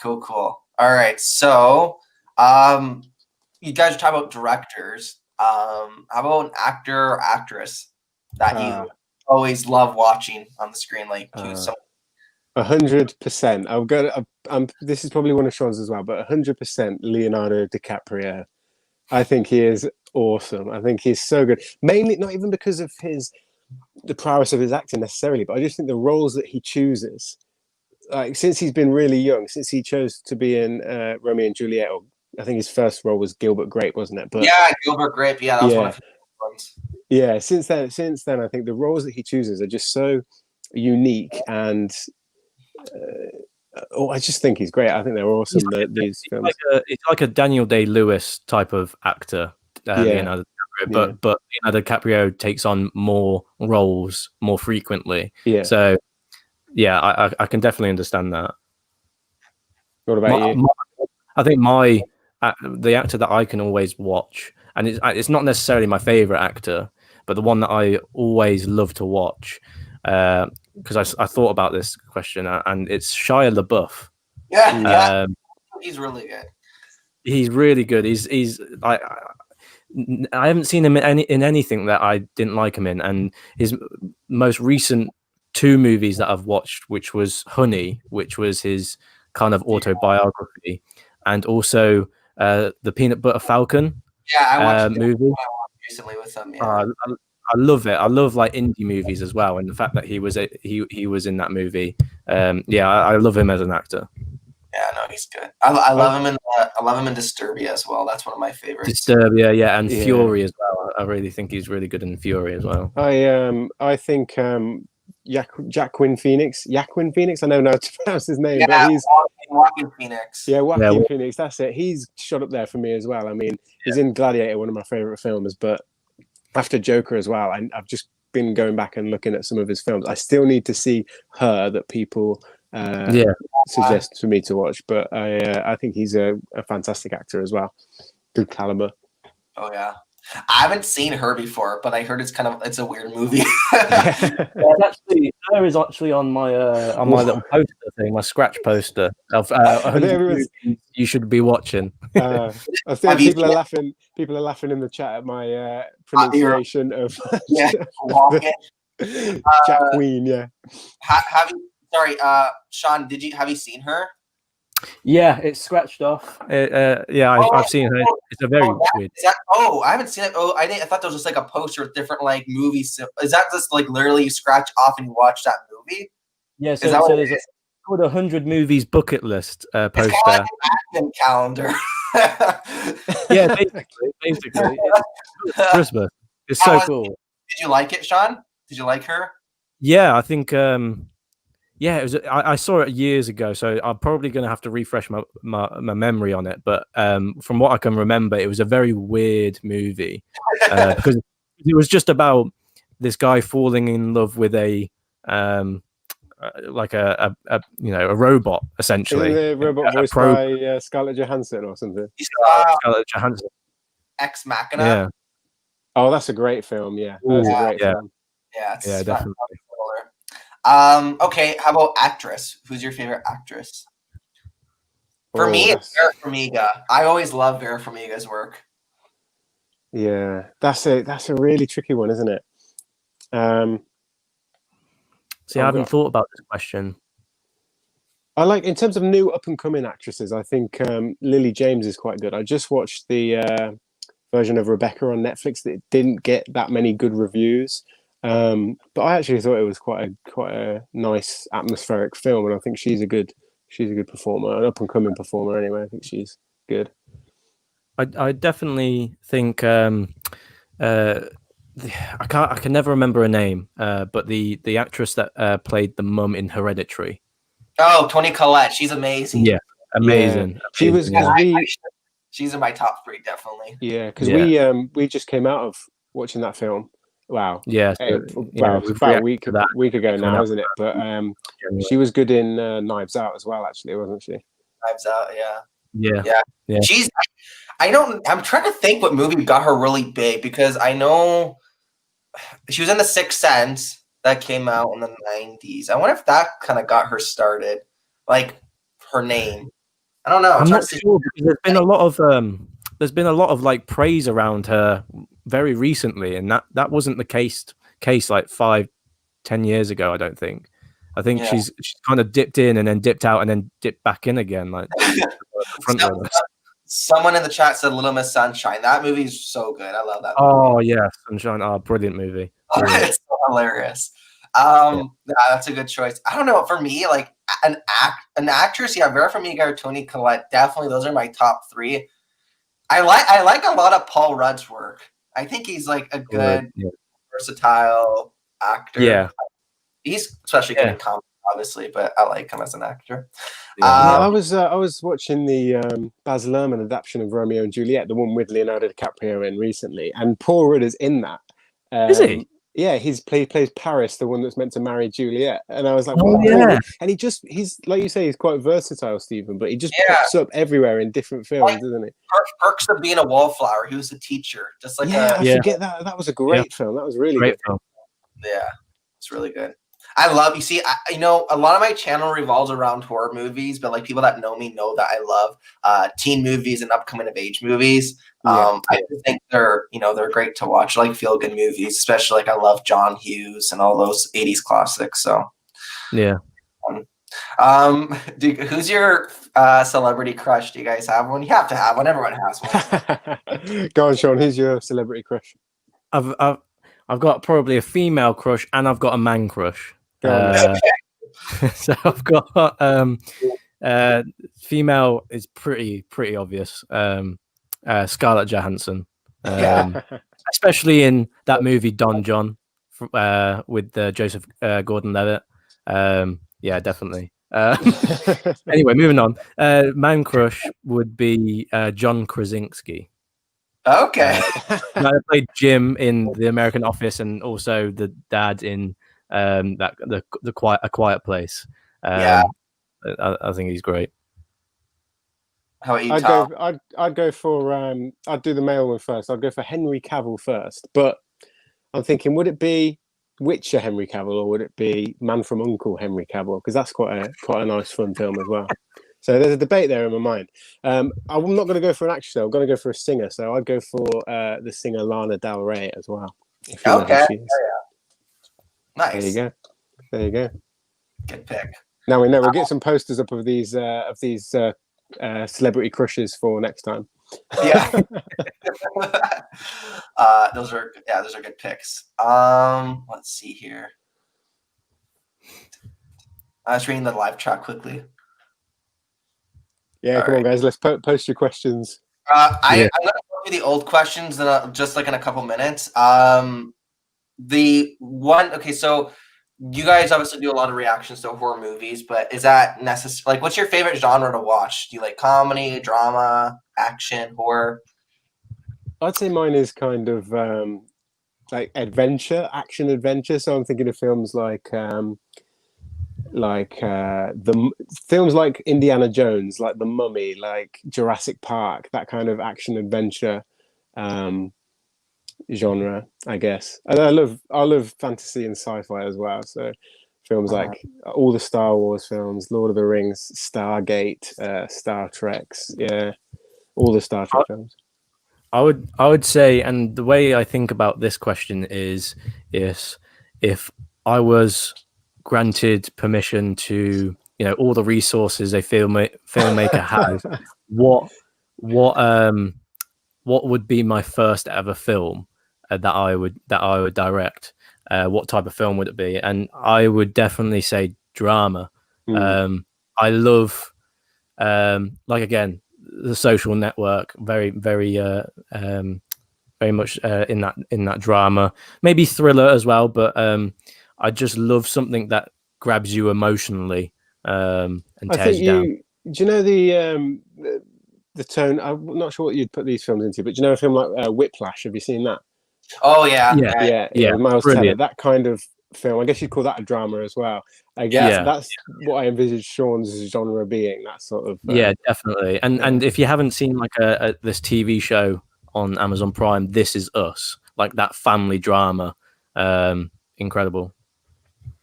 Cool. All right. So, you guys are talking about directors. How about an actor or actress that you always love watching on the screen? Like, 100%. This is probably one of Sean's as well, but 100% Leonardo DiCaprio. I think he is awesome. I think he's so good. Mainly, not even because of the prowess of his acting necessarily, but I just think the roles that he chooses like since he's been really young, since he chose to be in Romeo and Juliet, or I think his first role was Gilbert Grape, wasn't it? But yeah, Gilbert Grape. Yeah, that was one of his ones. Yeah, since then, I think the roles that he chooses are just so unique, and I just think he's great. I think they're awesome. These films. It's like a Daniel Day-Lewis type of actor, Leonardo DiCaprio, but Leonardo DiCaprio takes on more roles more frequently. Yeah. So, yeah, I can definitely understand that. What about you? I think the actor that I can always watch, and it's not necessarily my favorite actor, but the one that I always love to watch, because I thought about this question, and it's Shia LaBeouf. Yeah, he's really good. He's really good. I haven't seen him in anything that I didn't like him in, and his most recent 2 movies that I've watched, which was Honey, which was his kind of autobiography, and also the Peanut Butter Falcon. Yeah, I watched movie recently with him. Yeah. I love it. I love like indie movies as well, and the fact that he was in that movie. I love him as an actor. Yeah, no, he's good. I love him in Disturbia as well. That's one of my favorites. Disturbia, and Fury as well. I really think he's really good in Fury as well. I think Joaquin Phoenix. I know how to pronounce his name, but he's Joaquin Phoenix. Yeah, Joaquin Phoenix. That's it. He's shot up there for me as well. I mean, he's in Gladiator, one of my favorite films, but after Joker as well, I've just been going back and looking at some of his films. I still need to see Her, that people suggest for me to watch, but I think he's a fantastic actor as well. Good caliber. Oh yeah, I haven't seen Her before, but I heard it's a weird movie. Her is actually on my little poster thing, my scratch poster of 100 movies you should be watching. I think people are laughing in the chat at my pronunciation of Jack Queen. Yeah. Sean, have you seen Her? Yeah, it's scratched off. I've seen her. It's a very weird. I haven't seen it. I thought there was just like a poster with different like movies. Is that just like literally you scratch off and you watch that movie? Yeah, so there's called 100 movies bucket list poster. It's kind of like an advent calendar. Yeah, basically, it's Christmas. It's so cool. Did you like it, Sean? Did you like Her? Yeah, I think. Yeah, it was. I saw it years ago, so I'm probably going to have to refresh my memory on it. But from what I can remember, it was a very weird movie because it was just about this guy falling in love with a robot, essentially. Isn't the robot voiced by Scarlett Johansson or something? Scarlett Johansson. Ex Machina. Yeah. Oh, that's a great film. Yeah, that's a great film. Yeah, definitely. Okay, how about actress? Who's your favorite actress? For me, it's Vera Farmiga. I always love Vera Farmiga's work. Yeah, that's a really tricky one, isn't it? See, I haven't thought about this question. I like, in terms of new up and coming actresses, I think Lily James is quite good. I just watched the version of Rebecca on Netflix that didn't get that many good reviews. But I actually thought it was quite a nice atmospheric film, and I think she's a good performer, an up and coming performer. Anyway, I think she's good. I definitely think I can never remember her name, but the actress that played the mum in Hereditary. Oh, Toni Collette, she's amazing. Yeah, amazing. Yeah. She was. She's in my top 3, definitely. Yeah, because we just came out of watching that film. Wow. Yeah. About a week ago now, isn't it? But she was good in Knives Out as well, actually, wasn't she? Knives Out, yeah. I'm trying to think what movie got her really big, because I know she was in The Sixth Sense that came out in the 90s. I wonder if that kind of got her started, like her name. I don't know. I'm not sure, because there's been a lot of like praise around her very recently, and that wasn't the case like 5-10 years ago. I don't think. I think she's kind of dipped in and then dipped out and then dipped back in again. Like someone in the chat said Little Miss Sunshine. That movie is so good. I love that movie. Oh yeah, Sunshine. Oh, brilliant movie. It's so hilarious. Yeah, that's a good choice. I don't know. For me, like an actress, yeah, Vera Farmiga or Toni Collette, definitely those are my top three. I like a lot of Paul Rudd's work. I think he's like a good, versatile actor. Yeah. He's especially good in comedy, obviously, but I like him as an actor. I was watching the Baz Luhrmann adaptation of Romeo and Juliet, the one with Leonardo DiCaprio in recently, and Paul Rudd is in that. Is he? Yeah, he plays Paris, the one that's meant to marry Juliet, and I was like, oh, yeah. And he's like you say, he's quite versatile, Stephen, but he just pops up everywhere in different films, doesn't he? Perks of Being a Wallflower. He was a teacher, just like I forget that. That was a great film. That was really great good. film. Yeah, it's really good. I love. You see, a lot of my channel revolves around horror movies, but like people that know me know that I love teen movies and upcoming of age movies. I think they're great to watch. I like feel good movies, especially like I love John Hughes and all those 80s classics. So yeah. Who's your celebrity crush? Do you guys have one? You have to have one. Everyone has one. Go on, Sean. Who's your celebrity crush? I've got probably a female crush and I've got a man crush. So I've got female is pretty obvious. Scarlett Johansson, especially in that movie Don John with Joseph Gordon-Levitt. Yeah, definitely. Anyway, moving on. Man crush would be John Krasinski. Okay. I played Jim in The American Office and also the dad in A Quiet Place. I think he's great. How about you, Tom? I'd go for I'd do the male one first. I'd go for Henry Cavill first, but I'm thinking, would it be Witcher Henry Cavill or would it be Man from U.N.C.L.E. Henry Cavill? Because that's quite a nice fun film as well. So there's a debate there in my mind. I'm not going to go for an actress, though. I'm going to go for a singer. So I'd go for the singer Lana Del Rey as well. Okay. Nice. There you go. Good pick. Now we know. We'll get some posters up of these celebrity crushes for next time. Yeah. Those are good picks. Let's see here. I was reading the live chat quickly. Yeah, come on, guys. Let's post your questions. I'm going to go through the old questions just like in a couple minutes. So you guys obviously do a lot of reactions to horror movies, but is that necessary? Like, what's your favorite genre to watch? Do you like comedy, drama, action, horror? I'd say mine is kind of like action adventure. So I'm thinking of films like the films like Indiana Jones, like The Mummy, like Jurassic Park, that kind of action adventure genre, I guess. And I love fantasy and sci-fi as well. So films like all the Star Wars films, Lord of the Rings, Stargate, Star Treks, all the Star Trek films. I would say, and the way I think about this question is if I was granted permission to, all the resources a filmmaker has, what would be my first ever film that I would direct? What type of film would it be? And I would definitely say drama. I love, like, again, The Social Network, very much in that drama, maybe thriller as well, but I just love something that grabs you emotionally and tears you down. Do you know the tone? I'm not sure what you'd put these films into, but do you know a film like Whiplash? Have you seen that? Oh yeah. Miles Teller, that kind of film. I guess you'd call that a drama as well. I guess that's what I envisage Sean's genre being. That sort of definitely. And if you haven't seen like this TV show on Amazon Prime, This Is Us, like that family drama, incredible.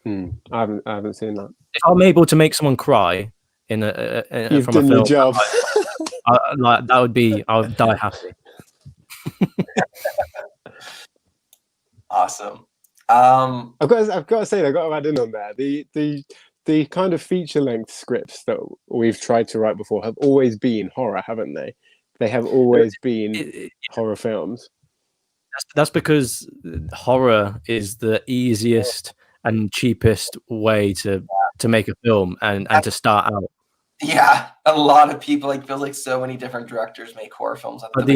I haven't seen that. If I'm able to make someone cry from done a film, your job. I would die happy. Awesome. I've got to say, I've got to add in on there. The kind of feature length scripts that we've tried to write before have always been horror, haven't they? They have always been horror films. That's because horror is the easiest and cheapest way to make a film and to start out. Yeah, a lot of people like feels like so many different directors make horror films. But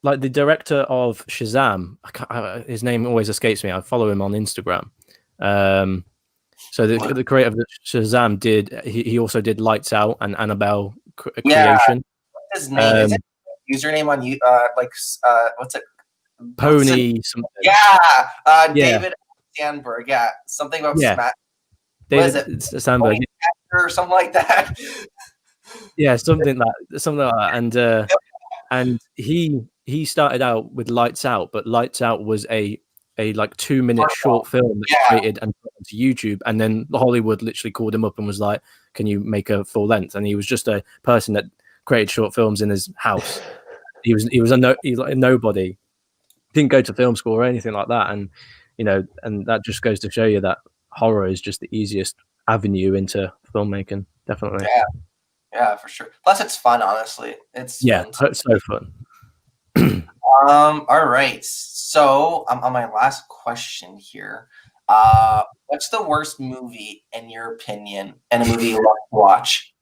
like the director of Shazam, his name always escapes me. I follow him on Instagram. So the creator of Shazam he also did Lights Out and Annabelle creation. What's his name? Is it username on you? What's it? Pony something. Yeah, David Sandberg. Yeah, something about Smash. David Sandberg or something like that. Yeah, something like that. And he started out with Lights Out, but Lights Out was a like 2-minute short film that he created and put onto YouTube, and then Hollywood literally called him up and was like, "Can you make a full length?" And he was just a person that created short films in his house. He was a nobody. Didn't go to film school or anything like that, and and that just goes to show you that horror is just the easiest avenue into filmmaking. Definitely. Yeah, for sure. Plus, it's fun. Honestly, it's so fun. All right. So, on my last question here, what's the worst movie in your opinion, and a movie you love to watch?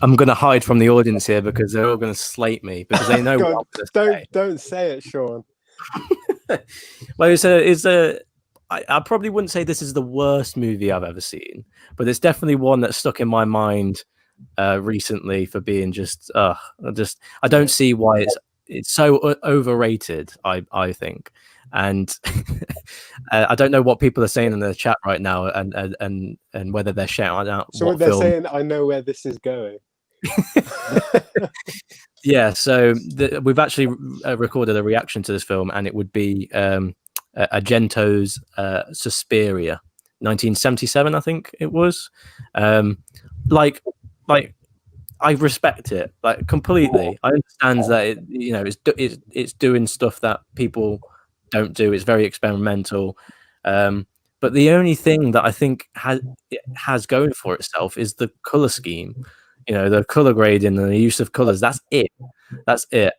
I'm going to hide from the audience here because they're all going to slate me because they know. God, don't say it, Sean. Well, I probably wouldn't say this is the worst movie I've ever seen, but it's definitely one that stuck in my mind recently for being I don't see why it's so overrated. I think, and I don't know what people are saying in the chat right now, and whether they're shouting out. So what they're saying, I know where this is going. Yeah, so we've actually recorded a reaction to this film, and it would be Argento's Suspiria, 1977, I think it was. Like I respect it like completely. I understand that it's doing stuff that people don't do. It's very experimental, but the only thing that I think has going for itself is the color scheme. The color grading and the use of colors. That's it.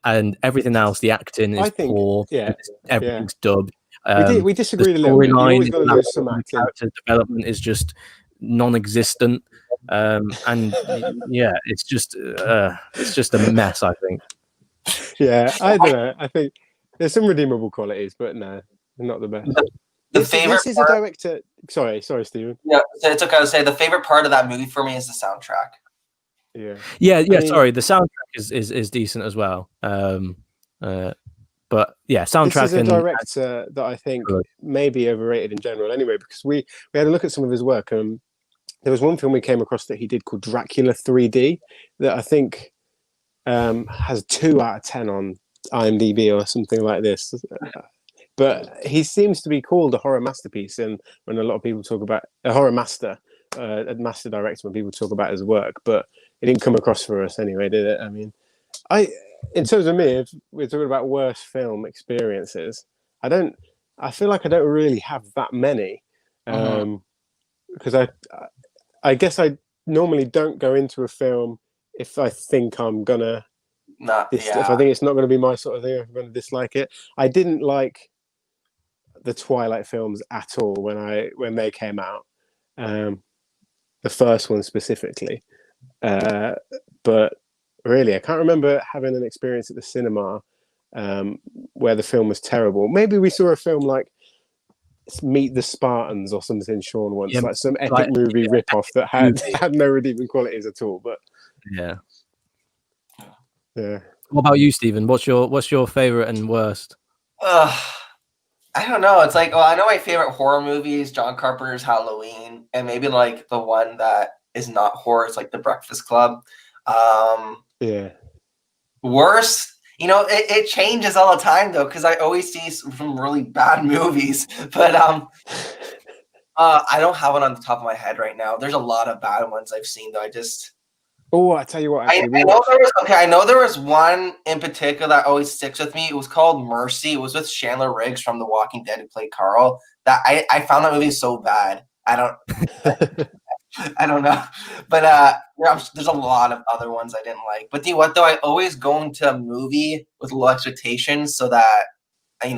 And everything else, the acting is poor. Yeah, everything's dubbed. We disagreed a little bit. You always got to lose some acting. Character development is just non-existent, and it's just a mess. I think. Yeah, I don't know. I think there's some redeemable qualities, but no, not the best. This is a director. Sorry, Stephen. Yeah, it's okay to say the favorite part of that movie for me is the soundtrack. Yeah. Sorry, the soundtrack is decent as well. But yeah, soundtrack. This is a director that I think may be overrated in general. Anyway, because we had a look at some of his work. There was one film we came across that he did called Dracula 3D that I think has 2 out of 10 on IMDb or something like this. But he seems to be called a horror masterpiece, and when a lot of people talk about a horror master, a master director, when people talk about his work, but it didn't come across for us anyway, did it? I mean, in terms of me, if we're talking about worst film experiences, I feel like I don't really have that many, because I guess I normally don't go into a film if I think I'm gonna, if I think it's not going to be my sort of thing, I'm going to dislike it. I didn't like the Twilight films at all when they came out, the first one specifically, but really I can't remember having an experience at the cinema where the film was terrible. Maybe we saw a film like Meet the Spartans or something, Sean, once, like some epic movie rip-off that had no redeeming qualities at all. But yeah. What about you, Stephen? What's your favorite and worst? I don't know. It's like, I know my favorite horror movies, John Carpenter's Halloween, and maybe like the one that is not horror, it's like The Breakfast Club. Worst, it changes all the time though, because I always see some really bad movies. But I don't have one on the top of my head right now. There's a lot of bad ones I've seen though. I tell you what, I know there was one in particular that always sticks with me. It was called Mercy. It was with Chandler Riggs from The Walking Dead who played Carl. That I found that movie so bad. I don't know. But there's a lot of other ones I didn't like. But do you know what though? I always go into a movie with low expectations so that I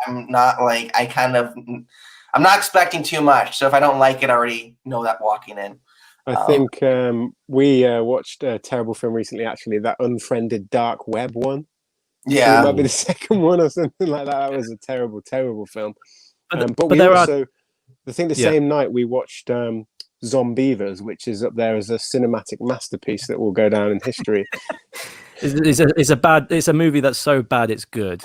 I'm not like I'm not expecting too much. So if I don't like it, I already know that walking in. I think we watched a terrible film recently, actually, that Unfriended Dark Web one. Yeah. It might be the second one or something like that. That was a terrible, terrible film. But we there also, the Yeah. same night we watched Zombievers, which is up there as a cinematic masterpiece that will go down in history. It's a movie that's so bad it's good.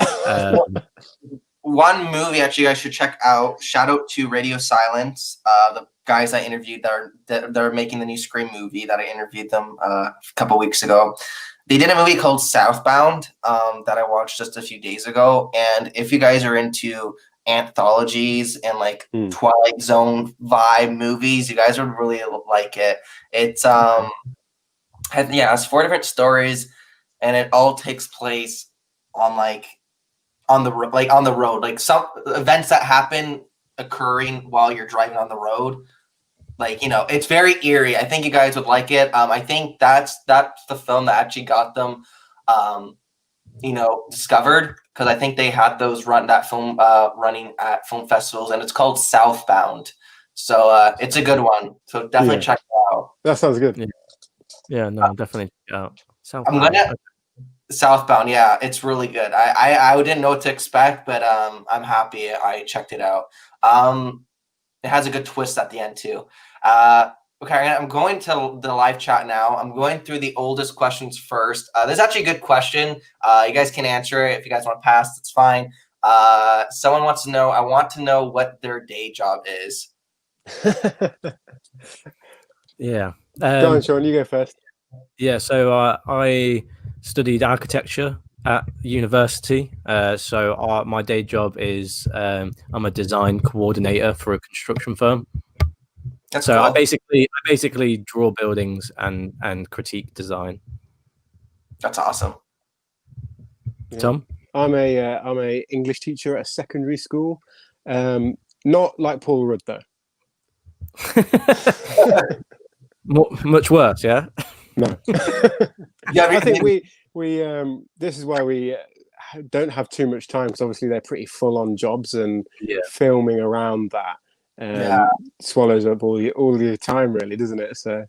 One movie actually you guys should check out. Shout out to Radio Silence, the guys I interviewed they're making the new Scream movie that I interviewed them a couple weeks ago. They did a movie called Southbound that I watched just a few days ago. And if you guys are into anthologies and like Twilight Zone vibe movies, you guys would really like it. It's it's 4 different stories, and it all takes place on the road, like some events that happen occurring while you're driving on the road. Like, it's very eerie. I think you guys would like it. I think that's the film that actually got them, discovered, because I think they had that film running at film festivals, and it's called Southbound. So it's a good one. So definitely check it out. That sounds good. Yeah, no, definitely check it out. Southbound, yeah, it's really good. I didn't know what to expect, but I'm happy I checked it out. It has a good twist at the end too. Okay, I'm going to the live chat now. I'm going through the oldest questions first. There's actually a good question. You guys can answer it. If you guys want to pass, that's fine. Someone wants to know, I want to know what their day job is. Yeah. Go on, Sean, you go first. Yeah, so I studied architecture at university. So my day job is I'm a design coordinator for a construction firm. That's so cool. I basically draw buildings and critique design. That's awesome. Tom? I'm a English teacher at a secondary school. Not like Paul Rudd though. Much worse, yeah. No. Yeah, I think we this is why we don't have too much time, because obviously they're pretty full on jobs, and filming around that swallows up all your time, really, doesn't it? So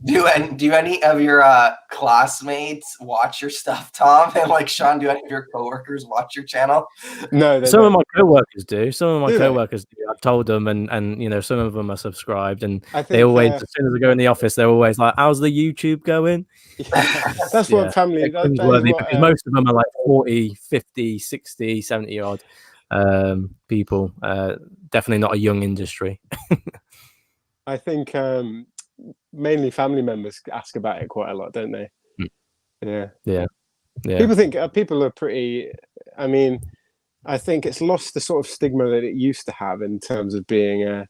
do any of your classmates watch your stuff, Tom? And like Sean, do any of your coworkers watch your channel? No, some of my coworkers do. I've told them, and some of them are subscribed, and they always, as soon as I go in the office, they're always like, "How's the YouTube going?" That's what family. That is what, because most of them are like 40, 50, 60, 70 odd people. Definitely not a young industry. I think mainly family members ask about it quite a lot, don't they? Yeah. People think people are pretty. I mean, I think it's lost the sort of stigma that it used to have in terms of being a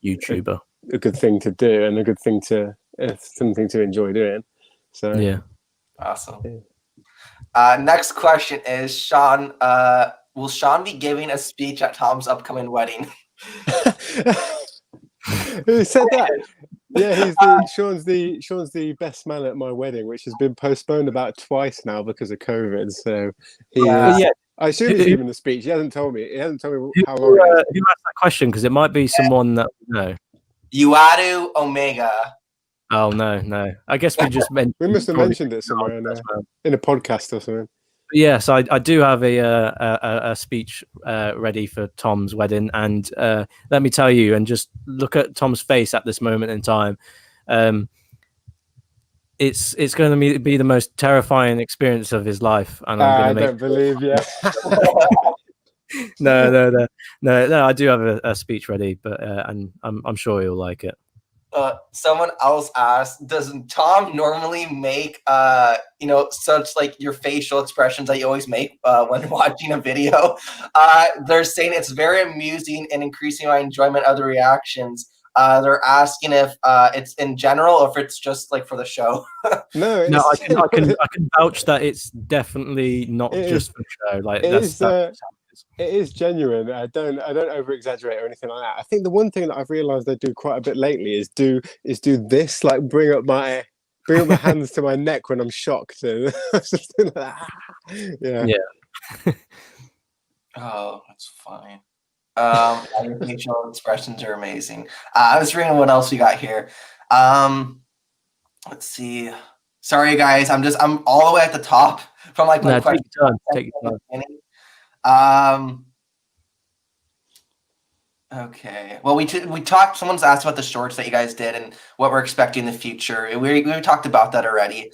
YouTuber, a good thing to do and a good thing to something to enjoy doing. So yeah, awesome. Next question is, Sean. Will Sean be giving a speech at Tom's upcoming wedding? Who said that? Yeah, Sean's the best man at my wedding, which has been postponed about twice now because of COVID. So I assume he's giving the speech. He hasn't told me. How long. Who asked that question? Because it might be someone that we know. Uadu Omega. Oh no! I guess we just mentioned. We must have mentioned it somewhere in a podcast or something. Yes, I do have a speech ready for Tom's wedding, and let me tell you, and just look at Tom's face at this moment in time. It's going to be the most terrifying experience of his life, and I don't believe you. No. I do have a speech ready, but and I'm sure he'll like it. Someone else asked, does Tom normally make such like your facial expressions that you always make when watching a video? They're saying it's very amusing and increasing my enjoyment of the reactions. They're asking if it's in general or if it's just like for the show. No, I can vouch that it's definitely not just for the show. Like it is genuine. I don't over exaggerate or anything like that. I think the one thing that I've realized I do quite a bit lately is do this, like bring up my hands to my neck when I'm shocked and something like that. Yeah. Oh, that's fine. Your facial expressions are amazing. I was reading what else we got here. Let's see. Sorry, guys. I'm all the way at the top from like my No, take question. your time. Take your time. Okay. Well, we talked. Someone's asked about the shorts that you guys did and what we're expecting in the future. We talked about that already.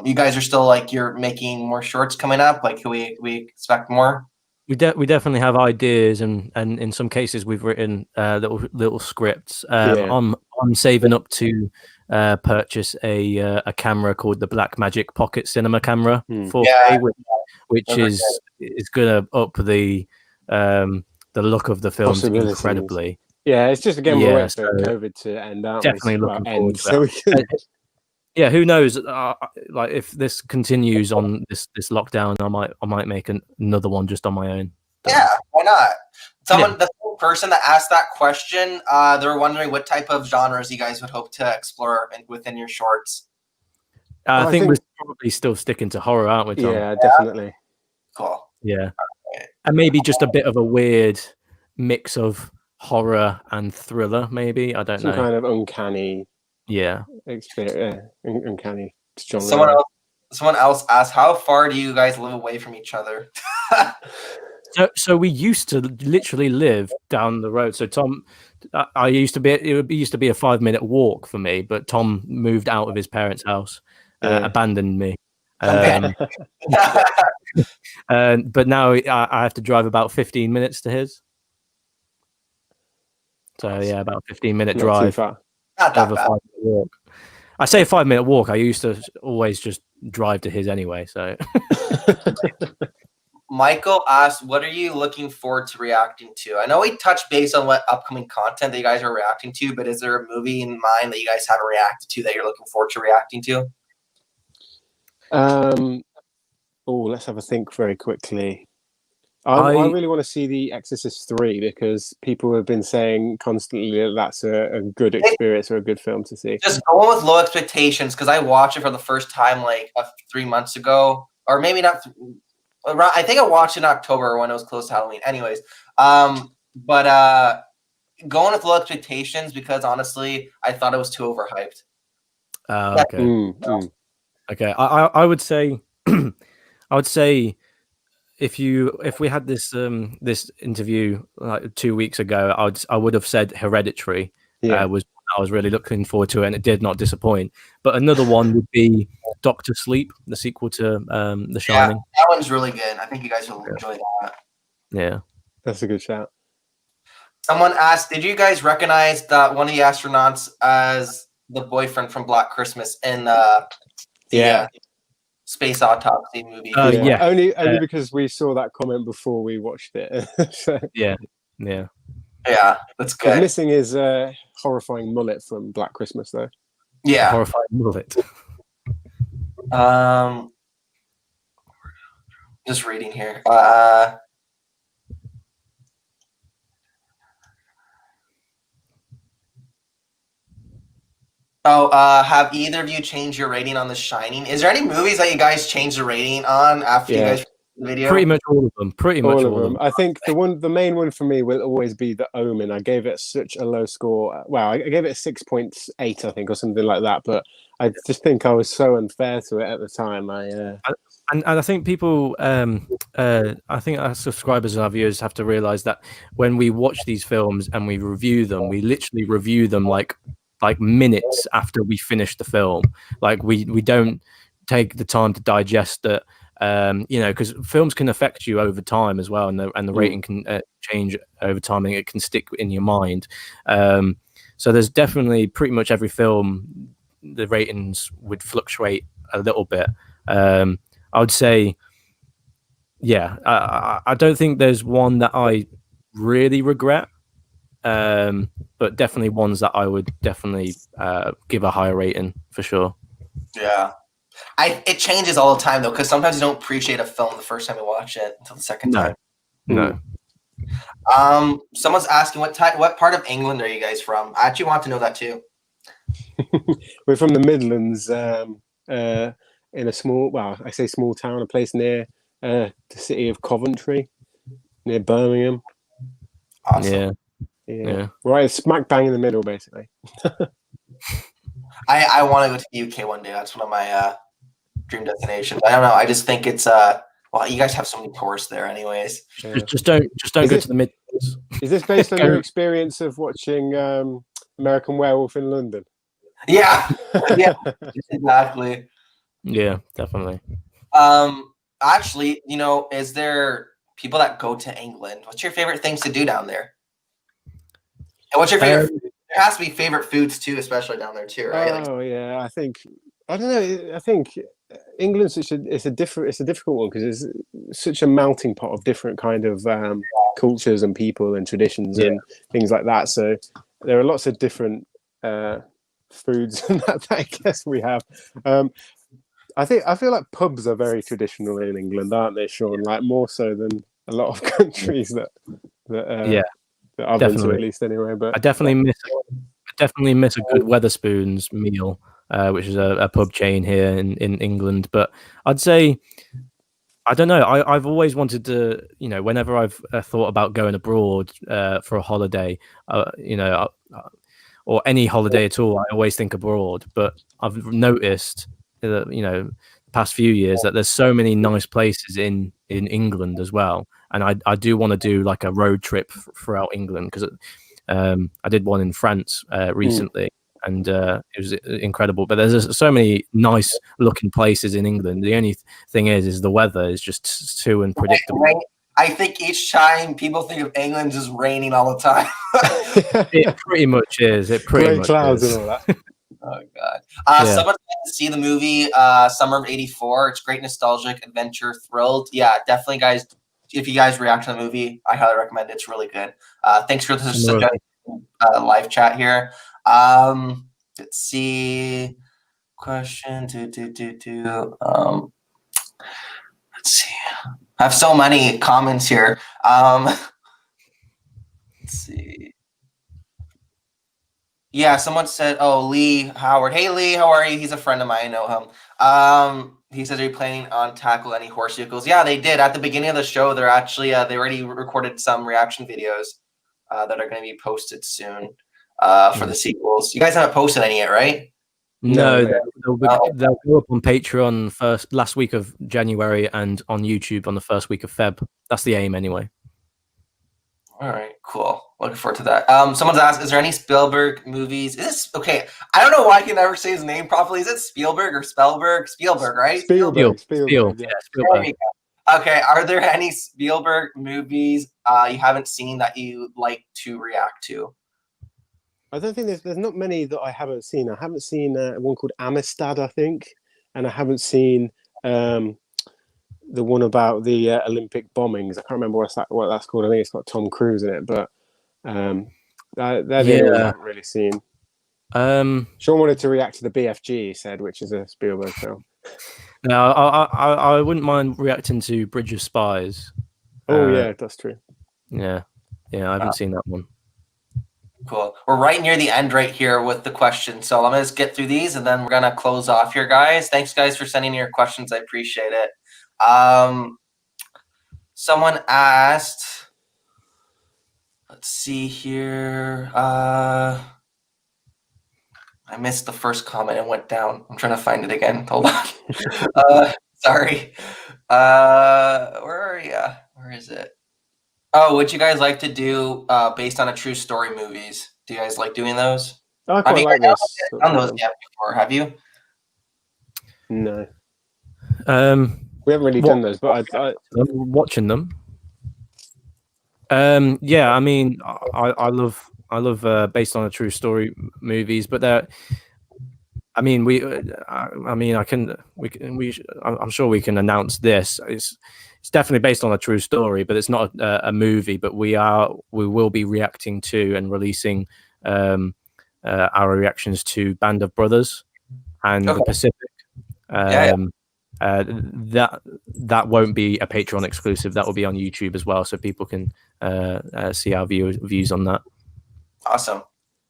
You guys are still like you're making more shorts coming up. Like, can we expect more? We definitely have ideas, and in some cases we've written little scripts. I'm saving up to purchase a camera called the Blackmagic Pocket Cinema Camera 4K, which is gonna up the look of the films incredibly. Yeah, it's just again we're waiting for COVID to end, aren't definitely we? looking forward to that. Yeah, who knows? Like if this continues on this lockdown, I might make another one just on my own. Yeah, why not? The person that asked that question, they were wondering what type of genres you guys would hope to explore within your shorts. I think we're probably still sticking to horror, aren't we, Tom? Yeah, definitely. Cool. Yeah, and maybe just a bit of a weird mix of horror and thriller. Maybe I don't know. Some kind of uncanny. Yeah. Experience. Uncanny genre. Someone else asked, "How far do you guys live away from each other?" So we used to literally live down the road. So Tom, it used to be a 5-minute walk for me, but Tom moved out of his parents' house, abandoned me. But now I have to drive about 15 minutes to his. So yeah, about a 15-minute drive. Not that over bad. 5-minute walk. I say a 5-minute walk. I used to always just drive to his anyway. So. Michael asked, "What are you looking forward to reacting to?" I know we touched base on what upcoming content that you guys are reacting to, but is there a movie in mind that you guys haven't reacted to that you're looking forward to reacting to? Let's have a think very quickly. I really want to see The Exorcist 3 because people have been saying constantly that that's a good experience or a good film to see. Just going with low expectations because I watched it for the first time like 3 months ago, or maybe not. I think I watched it in October when it was close to Halloween. Anyways, but going with low expectations because honestly, I thought it was too overhyped. Okay. Okay. I would say, if we had this interview like 2 weeks ago, I would have said Hereditary was I was really looking forward to it, and it did not disappoint. But another one would be Doctor Sleep, the sequel to The Shining. Yeah, that one's really good. I think you guys will enjoy that. Yeah, that's a good shout. Someone asked, "Did you guys recognize that one of the astronauts as the boyfriend from Black Christmas in the Space Autopsy movie?" Yeah. Only because we saw that comment before we watched it. So. Yeah, that's good. Missing his horrifying mullet from Black Christmas, though. Yeah, horrifying mullet. Just reading here. Have either of you changed your rating on The Shining? Is there any movies that you guys changed the rating on after you guys the video? Pretty much all of them. Pretty much all of them. I think the main one for me will always be The Omen. I gave it such a low score. Well, I gave it a 6.8, I think, or something like that. But I just think I was so unfair to it at the time. And I think people, I think our subscribers and our viewers have to realize that when we watch these films and we review them, we literally review them like minutes after we finish the film. Like we don't take the time to digest it. Because films can affect you over time as well, and the rating can change over time, and it can stick in your mind. So there's definitely pretty much every film the ratings would fluctuate a little bit. I would say, I don't think there's one that I really regret, but definitely ones that I would definitely give a higher rating for sure. Yeah. It changes all the time though, because sometimes you don't appreciate a film the first time you watch it until the second time. No. Someone's asking what part of England are you guys from? I actually want to know that too. We're from the Midlands, in a small, I say small town, a place near the city of Coventry. near Birmingham. Awesome. Yeah. Right, smack bang in the middle, basically. I want to go to the UK one day. That's one of my dream destinations. I don't know. I just think it's well, you guys have so many tourists there, anyways. Yeah. Just don't go this- to the Midlands. Is this based on Go- your experience of watching American Werewolf in London? Yeah, yeah, exactly. Yeah, definitely. Actually, is there people that go to England? What's your favorite things to do down there? And what's your favorite? Food? There has to be favorite foods too, especially down there too, right? Oh yeah, I don't know. I think England's it's a difficult one because it's such a melting pot of different kind of cultures and people and traditions and things like that. So there are lots of different foods that I guess we have. I feel like pubs are very traditional in England, aren't they, Sean? Like more so than a lot of countries that I've been to, at least anyway. But I definitely miss a good Weatherspoons meal, which is a pub chain here in England. But I'd say, I don't know. I've always wanted to, whenever I've thought about going abroad for a holiday, or any holiday at all, I always think abroad. But I've noticed that, the past few years that there's so many nice places in England as well. And I do want to do like a road trip throughout England because I did one in France recently. And it was incredible. But there's so many nice looking places in England. The only thing is the weather is just too unpredictable. I think each time people think of England just raining all the time. It pretty much is. It pretty much clouds is. and all that. Oh God! Someone to see the movie Summer of '84. It's great, nostalgic, adventure, thrilled. Yeah, definitely, guys. If you guys react to the movie, I highly recommend it. It's really good. Thanks for the live chat here. Let's see. Question. Let's see. I have so many comments here. Let's see. Yeah, someone said, "Oh, Lee Howard. Hey, Lee, how are you?" He's a friend of mine. I know him. He says, "Are you planning on tackle any horse vehicles?" Yeah, they did at the beginning of the show. They're actually they already recorded some reaction videos that are going to be posted soon for the sequels. You guys haven't posted any yet, right? No, they'll go up on Patreon last week of January and on YouTube on the first week of Feb. That's the aim, anyway. All right, cool. Looking forward to that. Someone's asked, is there any Spielberg movies? Is this okay? I don't know why I can never say his name properly. Is it Spielberg or Spellberg? Spielberg, right? Spielberg. Yeah, Spielberg. Okay, are there any Spielberg movies you haven't seen that you like to react to? I don't think there's not many that I haven't seen. I haven't seen one called Amistad, I think, and I haven't seen the one about the Olympic bombings. I can't remember what that's called. I think it's got Tom Cruise in it, but they're the only ones I haven't really seen. Sean wanted to react to the BFG, he said, which is a Spielberg film. No, I wouldn't mind reacting to Bridge of Spies. Oh yeah, that's true. Yeah, I haven't seen that one. Cool. We're right near the end right here with the questions. So let me just get through these and then we're going to close off here, guys. Thanks, guys, for sending your questions. I appreciate it. Someone asked, let's see here. I missed the first comment and went down. I'm trying to find it again. Hold on. Sorry. Where are you? Where is it? Oh, would you guys like to do based on a true story movies? Do you guys like doing those? I quite like this. Done those yet before? Have you? No. We haven't really done those, but I'm watching them. Yeah, I mean, I love based on a true story movies, but they're. I mean, I'm sure we can announce this. It's definitely based on a true story, but it's not a movie. But we will be reacting to and releasing our reactions to Band of Brothers and The Pacific. That won't be a Patreon exclusive. That will be on YouTube as well, so people can see our views on that. Awesome.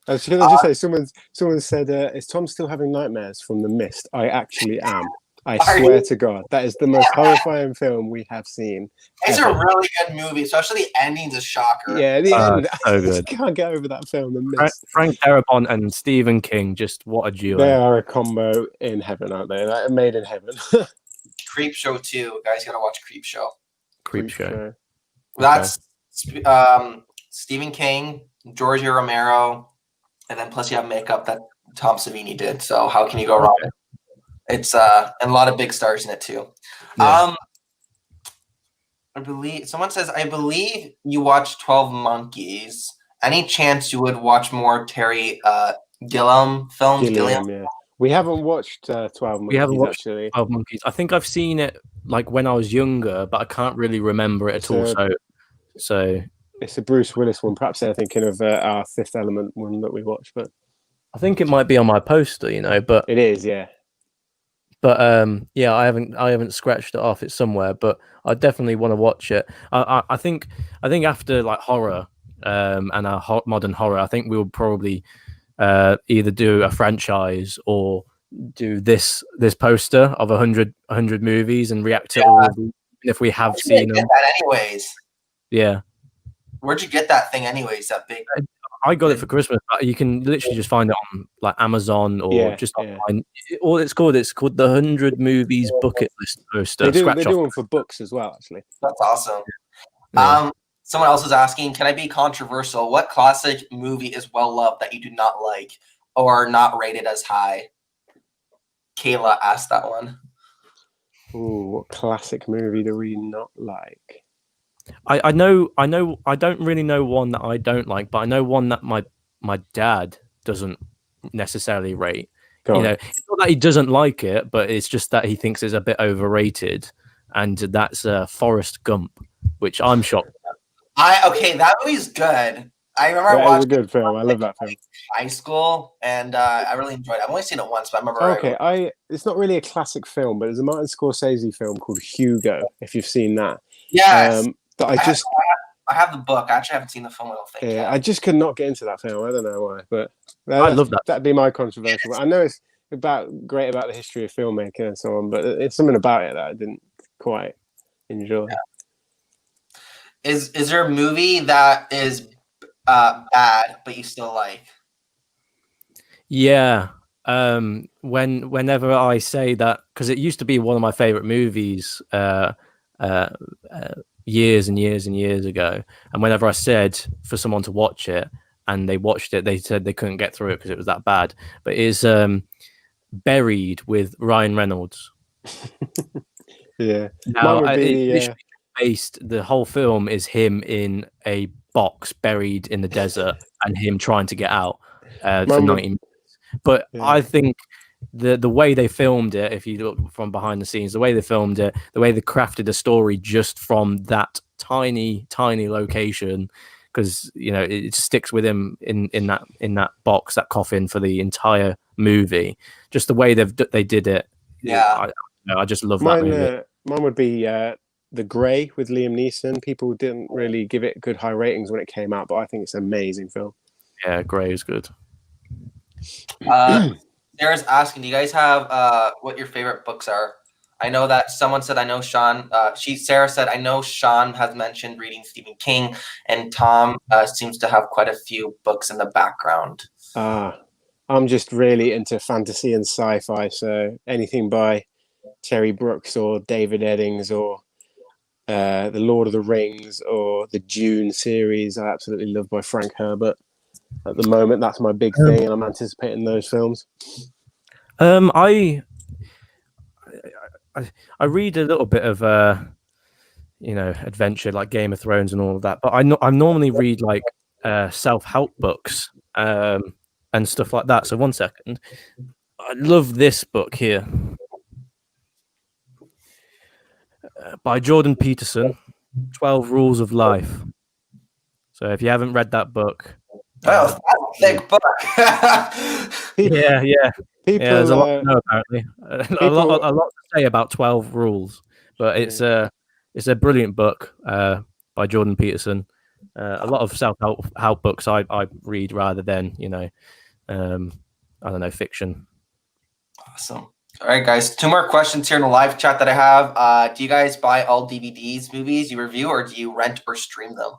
Can I just say, someone said, is Tom still having nightmares from The Mist? I actually am. I swear to God, that is the most horrifying film we have seen. It's a ever. really good movie, especially the ending's a shocker. Yeah, the end. So I just good. can't get over that film. The mist. Frank Darabont and Stephen King, just what a duo. They are a combo in heaven, aren't they? Like, made in heaven. Creep Show too, guys. Gotta watch Creep Show. Creep Show. That's Stephen King, Giorgio Romero, and then plus you have makeup that Tom Savini did. So how can you go wrong? It's and a lot of big stars in it too. Yeah. I believe someone says, I believe you watched 12 Monkeys. Any chance you would watch more Terry Gilliam films? Gilliam, yeah. We haven't watched 12 Monkeys, We haven't watched actually. 12 Monkeys. I think I've seen it like when I was younger, but I can't really remember it at all. So it's a Bruce Willis one. Perhaps they're thinking of our Fifth Element one that we watched, but I think it might be on my poster, but it is, yeah. But yeah, I haven't scratched it off. It's somewhere, but I definitely want to watch it. I think after like horror and our modern horror, I think we'll probably either do a franchise or do this poster of 100 movies and react to all of them if we have seen them. That anyways. Yeah. Where'd you get that thing anyways? That big. I got it for Christmas. You can literally just find it on like Amazon or just online. All it's called the 100 movies bucket list poster. They do one for books as well, actually. That's awesome. Yeah. Someone else is asking, can I be controversial? What classic movie is well loved that you do not like or not rated as high? Kayla asked that one. Ooh, what classic movie do we not like? I know I don't really know one that I don't like, but I know one that my dad doesn't necessarily rate. It's not that he doesn't like it, but it's just that he thinks it's a bit overrated, and that's Forrest Gump, which I'm shocked at. Okay, that movie's good. I remember watching. It's a good film. I love that film. High school, and I really enjoyed it. I've only seen it once, but I remember. Okay, it's not really a classic film, but there's a Martin Scorsese film called Hugo. If you've seen that, yes. That I have the book. I actually haven't seen the film. I don't think. Yeah, I just could not get into that film. I don't know why, but I love that. That'd be my controversial. I know it's great about the history of filmmaking and so on, but it's something about it that I didn't quite enjoy. Yeah. Is there a movie that is bad but you still like? Yeah. Whenever I say that, because it used to be one of my favorite movies years and years and years ago, and whenever I said for someone to watch it and they watched it, they said they couldn't get through it because it was that bad. But it's Buried with Ryan Reynolds. Yeah. Now, the whole film is him in a box buried in the desert and him trying to get out for 90 minutes. But I think the way they filmed it, if you look from behind the scenes, the way they filmed it, the way they crafted a story just from that tiny location, because it sticks with him in that box, that coffin, for the entire movie. Just the way they did it. Yeah, I just love that movie. Mine would be The Grey with Liam Neeson. People didn't really give it good high ratings when it came out, but I think it's an amazing film. Yeah, Grey is good. Sarah's asking, do you guys have what your favorite books are? I know that someone said, I know Sean. Sarah said, I know Sean has mentioned reading Stephen King, and Tom seems to have quite a few books in the background. I'm just really into fantasy and sci-fi, so anything by Terry Brooks or David Eddings or The Lord of the Rings or the Dune series, I absolutely love, by Frank Herbert. At the moment, that's my big thing, and I'm anticipating those films. I read a little bit of adventure, like Game of Thrones and all of that, but I normally read like self-help books and stuff like that. So one second, I love this book here by Jordan Peterson, 12 Rules of Life. So if you haven't read that book, that's a thick book. yeah. People, there's a lot to know, apparently. A lot to say about 12 rules, but it's a brilliant book by Jordan Peterson. A lot of self-help books I read rather than I don't know, fiction. Awesome. All right, guys. 2 more questions here in the live chat that I have. Do you guys buy all DVDs, movies you review, or do you rent or stream them?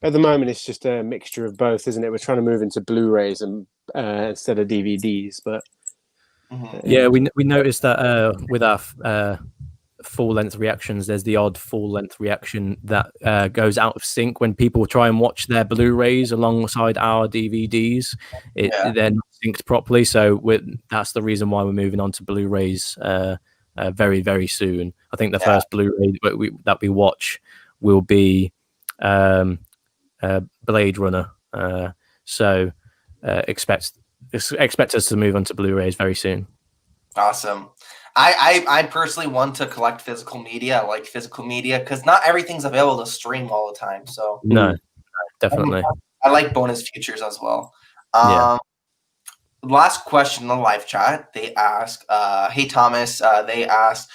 At the moment, it's just a mixture of both, isn't it? We're trying to move into Blu-rays and instead of DVDs, but Yeah, we noticed that with our full-length reactions, there's the odd full-length reaction that goes out of sync when people try and watch their Blu-rays alongside our DVDs. They're not synced properly, so that's the reason why we're moving on to Blu-rays very, very soon. I think the first Blu-ray that we watch will be Blade Runner. So expect us to move on to Blu-rays very soon. Awesome. I personally want to collect physical media. I like physical media because not everything's available to stream all the time. So no, definitely. I like bonus features as well. Last question in the live chat. They ask, hey Thomas, they ask,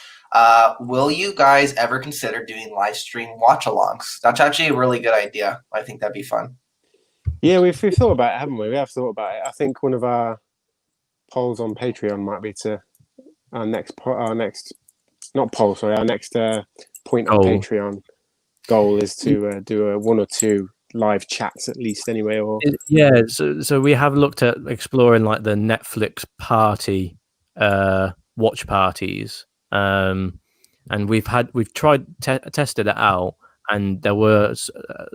will you guys ever consider doing live stream watch-alongs? That's actually a really good idea. I think that'd be fun. Yeah, we've thought about it, haven't we? We have thought about it. I think one of our polls on Patreon might be to our next point on Patreon goal is to do 1 or 2 live chats at least anyway. Or so we have looked at exploring like the Netflix party watch parties, and we've tested it out, and there were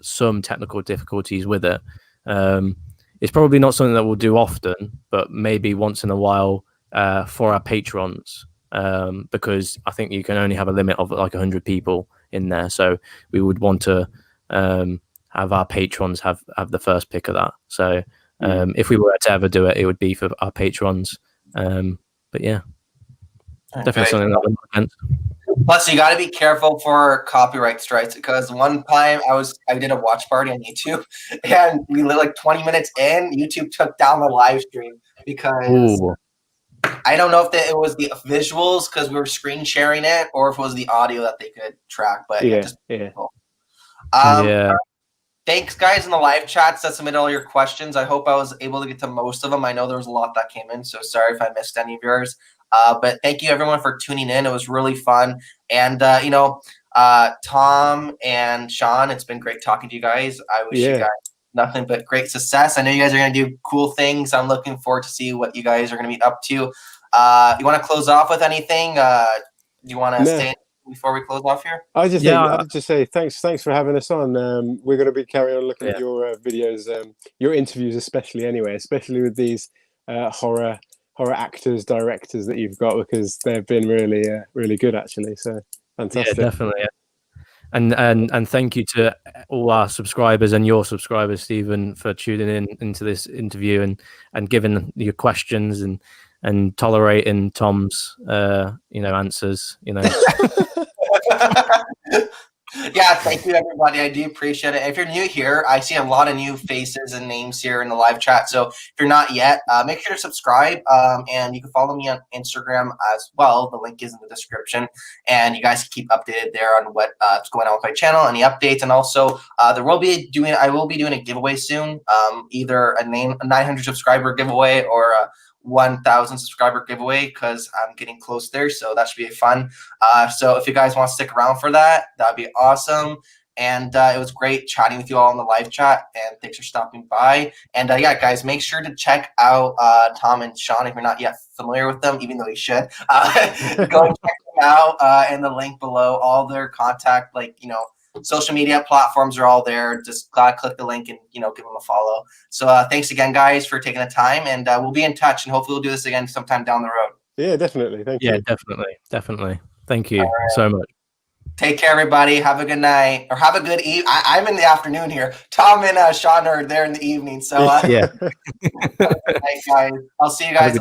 some technical difficulties with it. It's probably not something that we'll do often, but maybe once in a while for our patrons, because I think you can only have a limit of like 100 people in there. So we would want to have our patrons have the first pick of that. So if we were to ever do it, it would be for our patrons. But yeah, definitely something that we're not against. Plus, you got to be careful for copyright strikes because one time I did a watch party on YouTube, and we lit like 20 minutes in, YouTube took down the live stream because I don't know if it was the visuals because we were screen sharing it, or if it was the audio that they could track. But thanks, guys, in the live chats that submitted all your questions. I hope I was able to get to most of them. I know there was a lot that came in, so sorry if I missed any of yours. But thank you, everyone, for tuning in. It was really fun. And, Tom and Sean, it's been great talking to you guys. I wish you guys nothing but great success. I know you guys are going to do cool things. I'm looking forward to see what you guys are going to be up to. You want to close off with anything? Do you want to stay before we close off here? I'd just say thanks for having us on. We're going to be carrying on looking at your videos, your interviews especially with these horror actors, directors that you've got, because they've been really good actually. So fantastic. Yeah, definitely. And thank you to all our subscribers and your subscribers, Stephen, for tuning into this interview and giving your questions and tolerating Tom's answers. Yeah, thank you, everybody. I do appreciate it. If you're new here, I see a lot of new faces and names here in the live chat. So if you're not yet, make sure to subscribe. And you can follow me on Instagram as well. The link is in the description. And you guys can keep updated there on what's going on with my channel, any updates. And also, I will be doing a giveaway soon. Either a 900 subscriber giveaway or a 1,000 subscriber giveaway, because I'm getting close there, so that should be fun. So if you guys want to stick around for that, that'd be awesome. And it was great chatting with you all in the live chat, and thanks for stopping by. And guys, make sure to check out Tom and Sean if you're not yet familiar with them, even though you should. Go and check them out in the link below. All their contact, social media platforms are all there. Just click the link and give them a follow. So thanks again, guys, for taking the time, and we'll be in touch, and hopefully we'll do this again sometime down the road. Yeah, definitely. Thank you. Yeah, definitely. Thank you so much. Take care, everybody. Have a good night, or have a good evening. I'm in the afternoon here. Tom and Sean are there in the evening. So yeah. Thanks, guys. I'll see you guys.